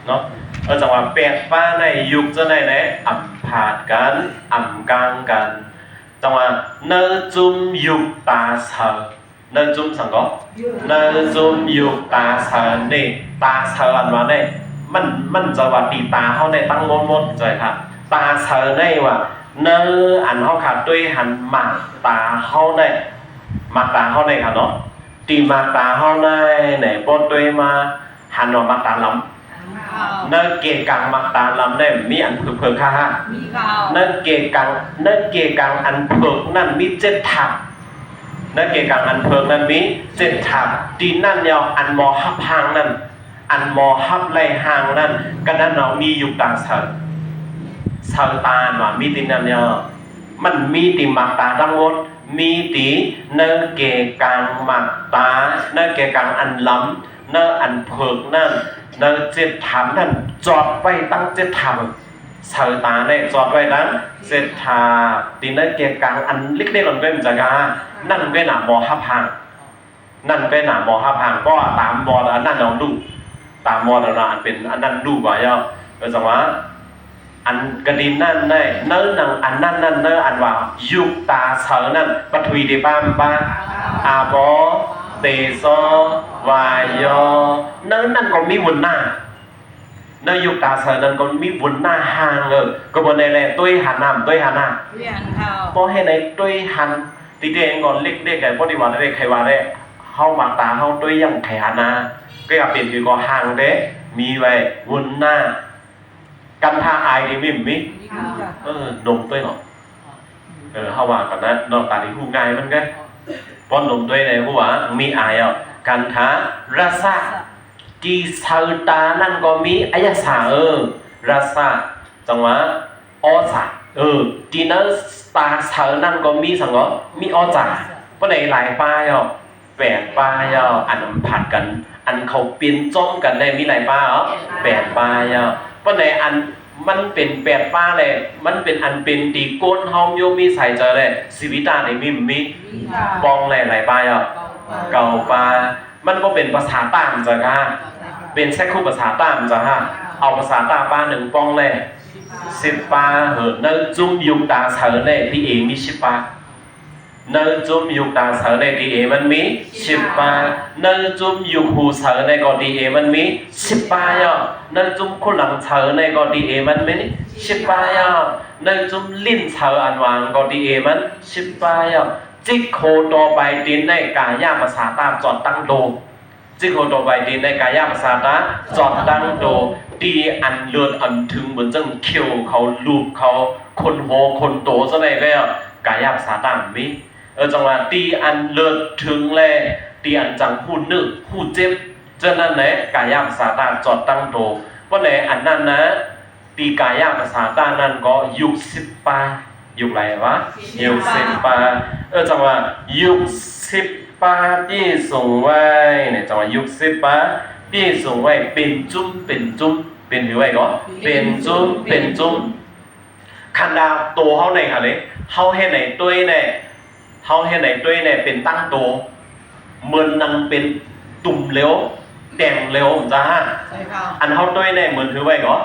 เนาะจังหวะ8ป้าในยุคจะไหนอำผาดกันอำกังกันจังหวะเนจุมยุคตาเสเนจุมสังก็เนจุมยุคตาเสนี่ตาเสอันว่าเนี่ยมันจะว่าตีตาเขาในตั้งมดใจครับตาเสในว่าเนอันเขาขาดด้วยหันหมากตาเขาในหมากตาเขาในค่ะเนาะตีหมากตาเขาในไหนปนด้วยมาหันออกหมากตาล้ำเนเกกังหมากตาล้ำเนี่ยมีอันเผือกค่ะฮะเนเกกังอันเผือกนั่นมี7ถักเนเกกังอันเผือกนั่นมี7ถักตีนั่นยาวอันมอฮับหางนั่นอันมอฮับไรหางนั่นก็นั่นเรามีอยู่ตาเสตาว่ามีตินั่นเนี่ยมันมีติหมากตาทั้งหมดมีติเนเกกังหมากตาเนเกกังอันล้ำเนอันเผือกนั่นเน7ถามนั่นจอดไว้ตั้ง7ถามเสตาเนี่ยจอดไว้ตั้ง7ถาติเนเกกังอันเล็กๆหล่นก็มันจะกานั่นก็หนามอฮับหางนั่นก็หนามอฮับหางก็ตามมออันนั่นเราดูตามมอเราอันเป็นอันนั้นดูไว้ย่อจังหวะอันกระดินนั่นได้เนื้อหนังอันนั่นเนื้ออันว่ายุคตาเสนั่นปฐวีเดบ้ามบ้าอาบอเตโซวายเนื้อนั่นก็มีวนหน้าเนื้อยุคตาเสนั่นก็มีวนหน้าห่างก็บนในแหละด้วยหันน้ำด้วยหันหน้าเพราะให้ในด้วยหันตีเดงก่อนเล็กเด็กไก่พอดีว่าได้ใครว่าได้เข้ามาตาเข้าด้วยยังไขหันหน้าก็อยากเปลี่ยนคือก็ห่างเด้มีไว้วนหน้ากันทาอายดีมิมมินมด้วยเนาะเขาว่าก่อนนะนอกตาที่ผู้ง่ายมันก็ป้อนนมด้วยในผู้ว่ามีอายกันทารสะจีเสตานั่นก็มีอายสารสะจังหวะอสะจีนั้นตาเสนั่นก็มีสังก็มีอจ่าเพราะในหลายป้าย8ป้ายอันผัดกันอันเขาเปลี่ยนจ้องกันเลยมีหลายป้า8ป้ายเพราะในอันมันเป็น8ป้าเลยมันเป็นอันเป็นตีโกนเฮาโยมีใส่เจอเลยชีวิตาในมีปองหลายป้าเก่าป้ามันก็เป็นภาษาต่างจ้ะค่ะเป็นแค่คู่ภาษาต่างจ้ะค่ะเอาภาษาต่างป้า1ปองเลย10ป้าเนื้อจุ่มยุงตาเสเลยที่เอมี10ป้าเนื้อจุ่มยุงตาเสในดีเอมันมี10ป้าเนื้อจุ่มยุงหูเสในก็ดีเอมันมี10ป้าเนื้อจุ่มคนหลังเสในก็ดีเอมันมี10ป้าเนื้อจุ่มลิ้นเสอันวางก็ดีเอมัน10ป้า จิกโคต่อไปดินในกายาภาษาตาจอดตั้งโดจิกโคต่อไปดินในกายาภาษาตาจอดตั้งโดตีอันเลือดอันถึงเหมือนจังเขียวเขาลูบเขาคนโหคนโตซะไหนก็กายาภาษาตามีจังหวะตีอันเลือดถึงแลตีอันจังพูดนึกพูดเจ็บฉะนั้นแหละกายาภาษาตาจอดตั้งโตเพราะไหนอันนั้นนะตีกายาภาษาตานั้นก็ยุค10 ปายุคไรวะยุค10 ปาจังหวะยุค10 ปาที่ส่งไว้เนี่ยจังหวะยุค10 ปาที่ส่งไว้เป็นจุ้มเป็นจุ้มเป็นหรือไว้ก็เป็นจุ้มเป็นจุ้มขันดาตัวเขาในค่ะเลยเขาให้ไหนตัวเนี่ยเขาให้ไหนตัวเนี่ยเป็นตั้งตัวเหมือนนังเป็นตุ่มเลี้ยวแต่งเลี้ยวจ้าอันเขาตัวเนี่ยเหมือนถือไว้ก็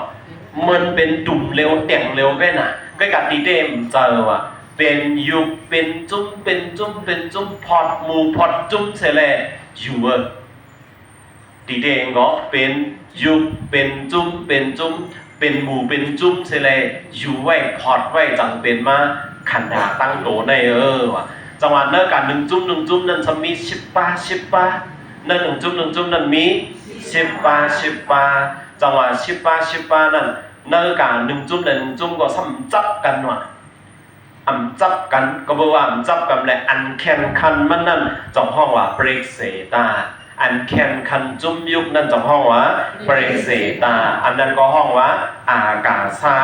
มันเป็นตุ่มเลี้ยวแต่งเลี้ยวก็น่ะก็กับตีเต็มเจอว่ะเป็นยุบเป็นจุ้มเป็นจุ้มเป็นจุ้มพอดหมูพอดจุ้มเสร็จแล้วอยู่ตีเต็มก็เป็นยุบเป็นจุ้มเป็นจุ้มเป็นหมูเป็นจุ้มเสร็จแล้วอยู่ไว้พอดไว้จังเป็นมาขันดาตั้งโตในว่ะจังหวะเนื้อการ1 จุ้ม1 จุ้มนั้นจะมี10 ปา10 ปาเนื้อ1 จุ้ม1 จุ้มนั้นมี10 ปา10 ปาจังหวะ10 ปา10 ปานั้นเนื้อการ1 จุ้ม1 จุ้มก็ซ้ำจับกันว่ะจับกันก็บอกว่าจับกันแหละอันแข่งขันมันนั่นจองห้องว่าเบรกเซตาอันแข่งขันจุ้มยุคนั่นจองห้องว่าเบรกเซตาอันนั้นก็ห้องว่าอากาซา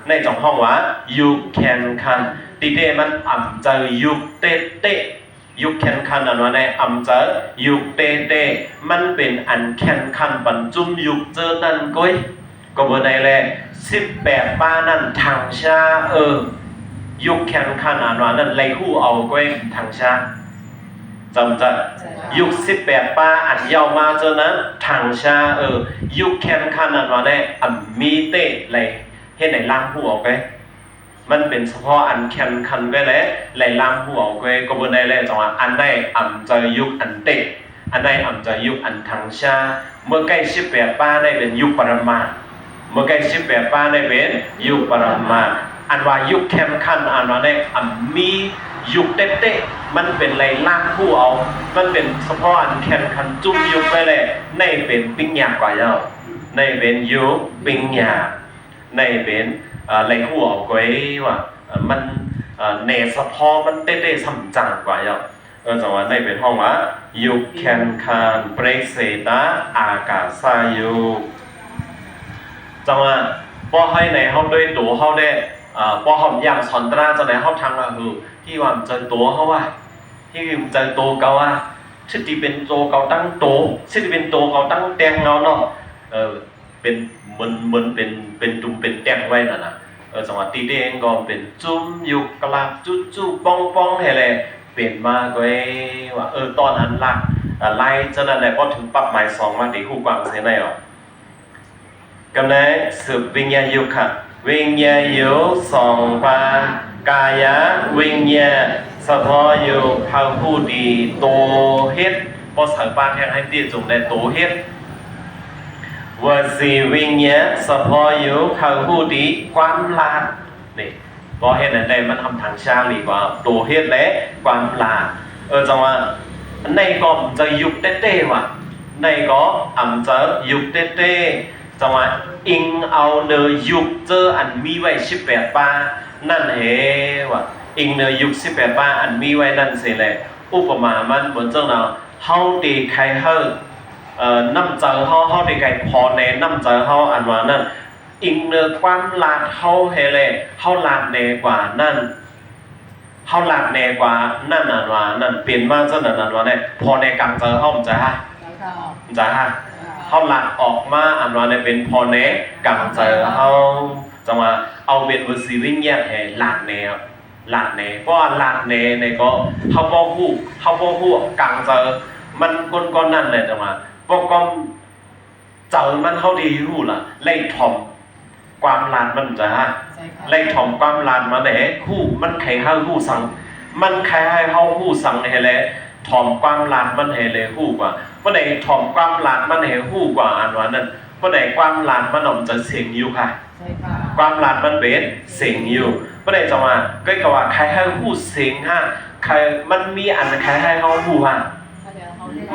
ในจองห้องว่ายุคแข่งขันตีเดมันเจอยุคเตเตยุคแข่งขันอันว่าในเจอยุคเตเตมันเป็นอันแข่งขันบรรจุยุคเจอนั่นก้อยก็บ่ได้แล18 ปานั่นทางชายุคแข่งขันอันว่านั่นไล่คู่เอาก้อยทางชาจำจะยุค18 ปาอันยาวมาเจอนั้นทางชายุคแข่งขันอันว่าได้มีเตะเลยเฮ็ดไหนล้างผู้ออกไปมันเป็นเฉพาะอันแข่งขันไปแล้วไหลล้างผู้ออกไปก็บ่ได้แล้วจังว่าอันได้จะยุคอันเตะอันได้จะยุคอันทางชาเมื่อใกล้18 ปาได้เป็นยุคปรมาเมื่อใกล้18 ปาได้เป็นยุคปรมาอันว่ายุคแข่งขันอันว่าได้มียุคเตะมันเป็นไรล่างผู้เอามันเป็นเฉพาะอันแข่งขันจุ่มยุคไปเลยในเป็นปิ้งยากว่าเยาในเป็นยุคปิ้งยาในเป็นไรผู้เอาไว้ว่ามันเนสพอมันเตะๆซ้ำจังกว่าเยาจังหวะในเป็นห้องว่ายุคแข่งขันเบรกเซตาอากาซายุจังหวะพอให้ในห้องด้วยตัวเขาได้พอหอมยางสอนตราจะในห้องทางที่ว่าเจอตัวเขาว่าที่เจอตัวเขาว่าชื่อที่เป็นตัวเขาตั้งโตชื่อที่เป็นตัวเขาตั้งแตงเงาเนาะเป็นมันเป็นจุ่มเป็นแตงไว้น่ะนะจังหวะตีเด้งก็เป็นจุ่มยุกกลับจุ๊ป้องให้เลยเป็นมาก็ว่าตอนอันลักไล่ฉะนั้นแหละพอถึงปั๊บหมาย2มาตีคู่กวางเสียในกำเนิดสืบวิญญาณยุคค่ะวิญญาณยุค2 ปากายะวิญญาณเฉพาะยุคพระผู้ดีโตเฮ็ดพอสังปาแห่งให้ตีจงได้โตเฮ็ดวสีวิญญาณเฉพาะยุคพระผู้ดีความลาดนี่พอเฮ็ดนั่นได้มันทำทางชาลีกว่าโตเฮ็ดและความลาดจังว่าในก็จะยุคเต้ๆว่ะในก็จะยุคเต้ๆจังว่าอิงเอาเนยยุคเจออันมีไว้18 ปานั่นว่ะอิงเนยยุค18 ปาอันมีไว้นั่นสิแหละอุปมามันเหมือนจังเราเฮาตีใครเฮาน้ำเจอเฮาตีใครพอในน้ำเจอเฮาอันว่านั่นอิงเนยความลาดเฮาเฮเลยเฮาลาดแน่กว่านั่นเฮาลาดแน่กว่านั่นอันว่านั่นเปลี่ยนมาซะนั่นอันว่าเนี่ยพอในกลางเจอเฮาจะฮะเขาหลักออกมาอันว่าในเป็นพอเนกังเจอเขาจังว่าเอาเป็นวสีวิญญาณให้หลักแนวเพราะว่าหลักแนวในก็เขาบ่ฮู้กังเจอมันก้นนั่นเลยจังว่าพวกก็เจอมันเขาดีรู้ล่ะไล่ถ่อมความลานมันจะฮะไล่ถ่อมความลานมาไหนคู่มันใครให้ฮู้สั่งมันใครให้เฮาฮู้สั่งให้แลถ่อมความลานมันให้เลยฮู้กว่าเมื่อใดถ่อมความลานมันให้ฮู้กว่าอันว่านั้นเมื่อใดความลานมันจะเสียงอยู่ค่ะความลานมันเป็นเสียงอยู่เมื่อใดจะมาก็ว่าใครให้ฮู้เสียงฮะ ใครมันมีอันใครให้เขาหูฮะ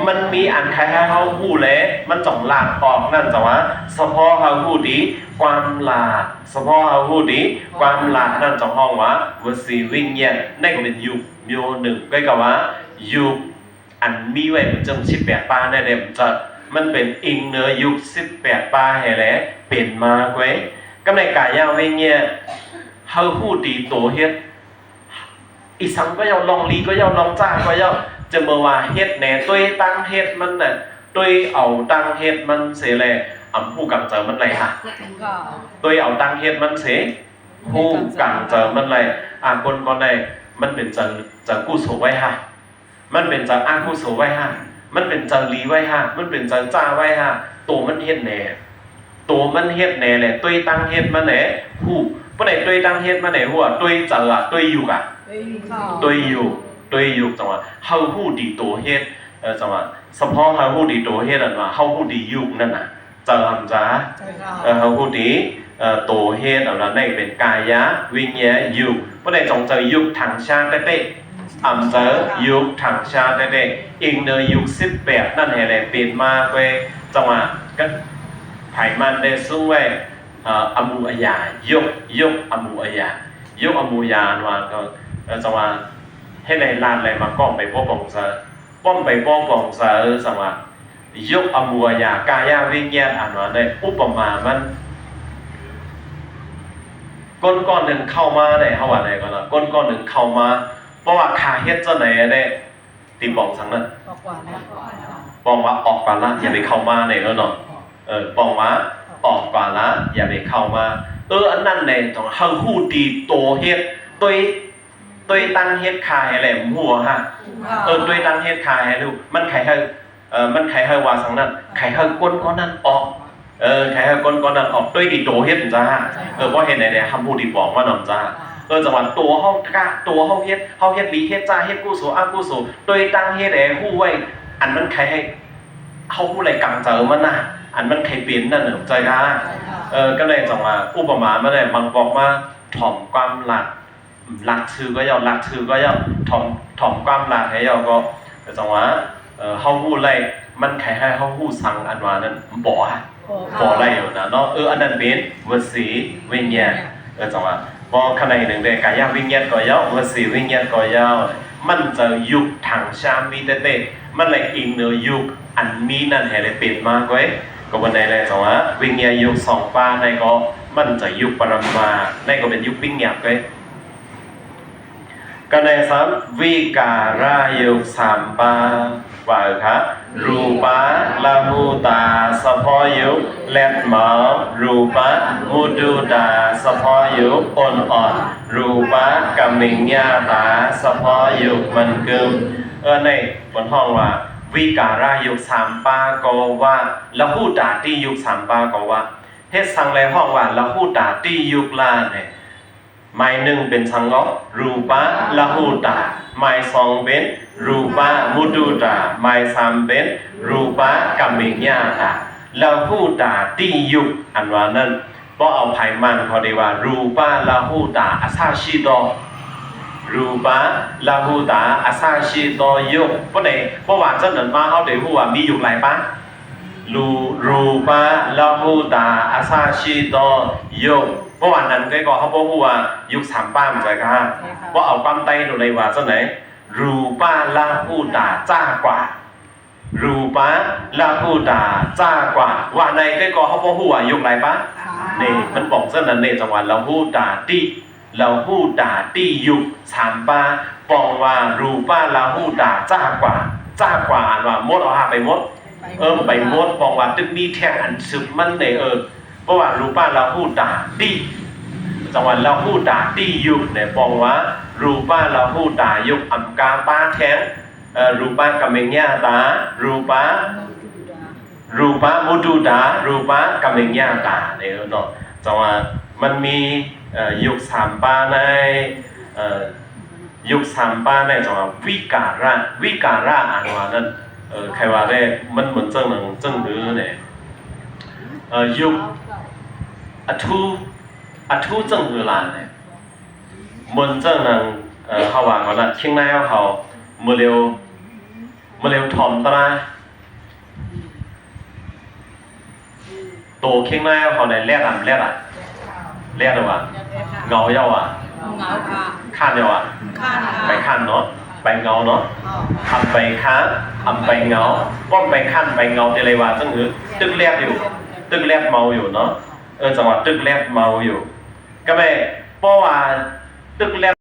มันมีอันใครให้เขาหูแล้วมันจ่องหลากออกนั่นจังวะเฉพาะเขาหูดีความหลากเฉพาะเขาหูดีความหลากนั่นจ่องห้องวะวสีวิญญาณนั่นก็เป็นยุคโยหนึ่งก็กับว่ายุคอันมีไว้เป็นจัง18 ปาเนี่ยจะมันเป็นอิงเนื้อยุค18 ปาให้แล้วเป็นมาไว้ก็ในกายวิญญาณเขาหูดีโตเฮ็ดอีสังก็ยอมลองลีก็ยอมลองจ้าก็ยอมจะมาว่าเฮ็ดแหน่ตัวตั้งเฮ็ดมันน่ะตัวเอาตั้งเฮ็ดมันเสียแลผู้กังเจอมันไรฮะตัวเอาตั้งเฮ็ดมันเสียผู้กังเจอมันไรคนก่อนใดมันเป็นจะกู้โสไว้ฮะมันเป็นจะกู้โสไว้ฮะมันเป็นจะลีไว้ฮะมันเป็นจะจ้าไว้ฮะตัวมันเฮ็ดแหน่ตัวมันเฮ็ดแหน่แหละตัวตั้งเฮ็ดมันแหน่ผู้บ่ได้ตัวตั้งเฮ็ดมันแหน่หัวตัวเจอตัวอยู่กะตัวอยู่จังหวะเฮาฮู้ดีโตเฮ็ดจังหวะเฉพาะเฮาฮู้ดีโตเฮ็ดนั่นว่าเฮาฮู้ดีอยู่นั่นน่ะจำจ้าเฮาฮู้ดีโตเฮ็ดอันนั้นได้เป็นกายะวิญญาอยู่บ่ได้จงเจอยุคทางชาติได้เจอยุคทางชาติได้อีกเนยยุค18นั่นแหละเป็นมาเว้จังหวะก็ไผมันได้สู้ไว้อมูอายายกอมูอายายกอมูยานว่าก็จังหวะให้ในลานอะไรมาก้องไปป้องเสือป้องไปป้องเสือสังว่ายกอมัวยากายาวิญญาณอ่านว่าได้อุปมามันก้อนหนึ่งเข้ามาได้เขาว่าไหนก่อนนะก้อนหนึ่งเข้ามาเพราะว่าขาเฮ็ดจะไหนได้ตีปองสังนั้นปองว่าออกก่อนละอย่าไปเข้ามาไหนแล้วเนาะปองว่าออกก่อนละอย่าไปเข้ามาอันนั้นเนี่ยต้องเฮาฮู้ดีโตเฮ็ดตัวตั้งเฮ็ดขายอะไรหัวฮะตัวตั้งเฮ็ดขายให้ดูมันไขให้ว่าสังนั้นไขให้ก้นก้อนนั้นออกไขให้ก้นก้อนนั้นออกตัวดีโตเฮ็ดจ้าเพราะเฮ็ดไหนเนี่ยคำพูดดีบอกว่าน้องจ้าจังหวะตัวเฮากะตัวเฮาเฮ็ดลีเฮ็ดจ้าเฮ็ดกุศลกุศลตัวตั้งเฮ็ดฮู้ไว้อันมันไขให้เฮาฮู้อะไรกังเจอมันน่ะอันมันไขเปลี่ยนนั่นน่ะใจกะก็เลยจังหวะอุปมามาได้บางบอกว่าถ่อมความหลักชื่อก็ย่อหลักชื่อก็ย่อถ่อมความหลักให้ย่อก็จังหวะเฮาฮู้ไรมันไขให้เฮาฮู้สังอันว่านั้นบ่ไรอยู่นะเนาะอันนั้นเป็นวสีวิญญาณจังหวะพอข้างในหนึ่งได้กายวิญญาณก็ย่อวสีวิญญาณก็ย่อมันจะยุคทางชามีเต้มันเลยอิงเนื้อยุคอันมีนั่นให้ได้เป็นมากไว้ก็วันไหนเลยจังหวะวิญญาณยุค2 ปาในก็มันจะยุคปรมาในก็เป็นยุควิญญาณไว้ก็ใน3วิการายุค3 ปาว่าครับรูปะละหูตาสะพอยุคแลดหมอรูปะมุดูตาสะพอยุคอ่อนรูปะกัมมิงญาตาสะพอยุคมันกึมในบนห้องว่าวิการายุค3 ปาก็ว่าละหูตาที่ยุค3 ปาก็ว่าเฮ็ดสังในห้องว่าละหูตาที่ยุคลาเนี่ยหมาย1เป็นสังก็รูปะละหูตาหมาย2เป็นรูปะมุดูตาหมาย3เป็นรูปะกัมมิญญาตาละหูตาที่ยุคอันว่านั้นบ่เอาไผมันเขาได้ว่ารูปะละหูตาอาซาชิโตรูปะละหูตาอาซาชิโตยุคเพราะว่าจังนั้นมาเฮาได้ฮู้ว่ามียุคหลายปะรูปะละหูตาอาซาชิโตยุคเพราะว่านั้นก็เขาบอกว่ายุค3 ป้ามันใจค่ะว่าเอาความไตดูเลยว่าจังไหนรูปะละหูตาจ้ากว่ารูปะละหูตาจ้ากว่าว่าในก็เขาบอกว่ายุคไหนปะนี่มันบอกจังนั้นในจังหวัดละหูตาที่ยุค3 ป้าปองว่ารูปะละหูตาจ้ากว่าอ่านว่ามดเอาหาไปมดไปมดปองว่าตึกมีแท่งอันซึมมันในเพราะว่ารูปะละหูตาที่จังหวัดละหูตาที่ยุคเนี่ยบอกว่ารูปะละหูตายุคอัมกาป้าแท้งรูปะกัมเมญญาตารูปะมุดูตารูปะกัมเมญญาตาเนี่ยเนาะจังหวัดมันมียุค3 ป้าในยุค3 ป้าในจังหวัดวิการะอ่านว่านั้นใครว่าได้มันเหมือนจังหนังจังหือเนี่ยยุคอทุจังหือลานเนี่ยเหมือนจังหนัง เขาว่าก่อนนะเชียงนายเขามาเร็วทอมตราตัวเชียงนายเขาในแรกหรือวะเงาเยาอ่ะ เงาค่ะ ข้านเยาอ่ะ ข้านค่ะ ไปข้านเนาะไปเงาเนาะทำไปค้าทำไปเงาป้อมไปข้านไปเงาจะเลยว่าจังหือตึกแรกอยู่ตึกแรกเมาอยู่เนาะจังหวัดตึกแรกเมาอยู่ก็ไม่เพราะว่าตึกแรก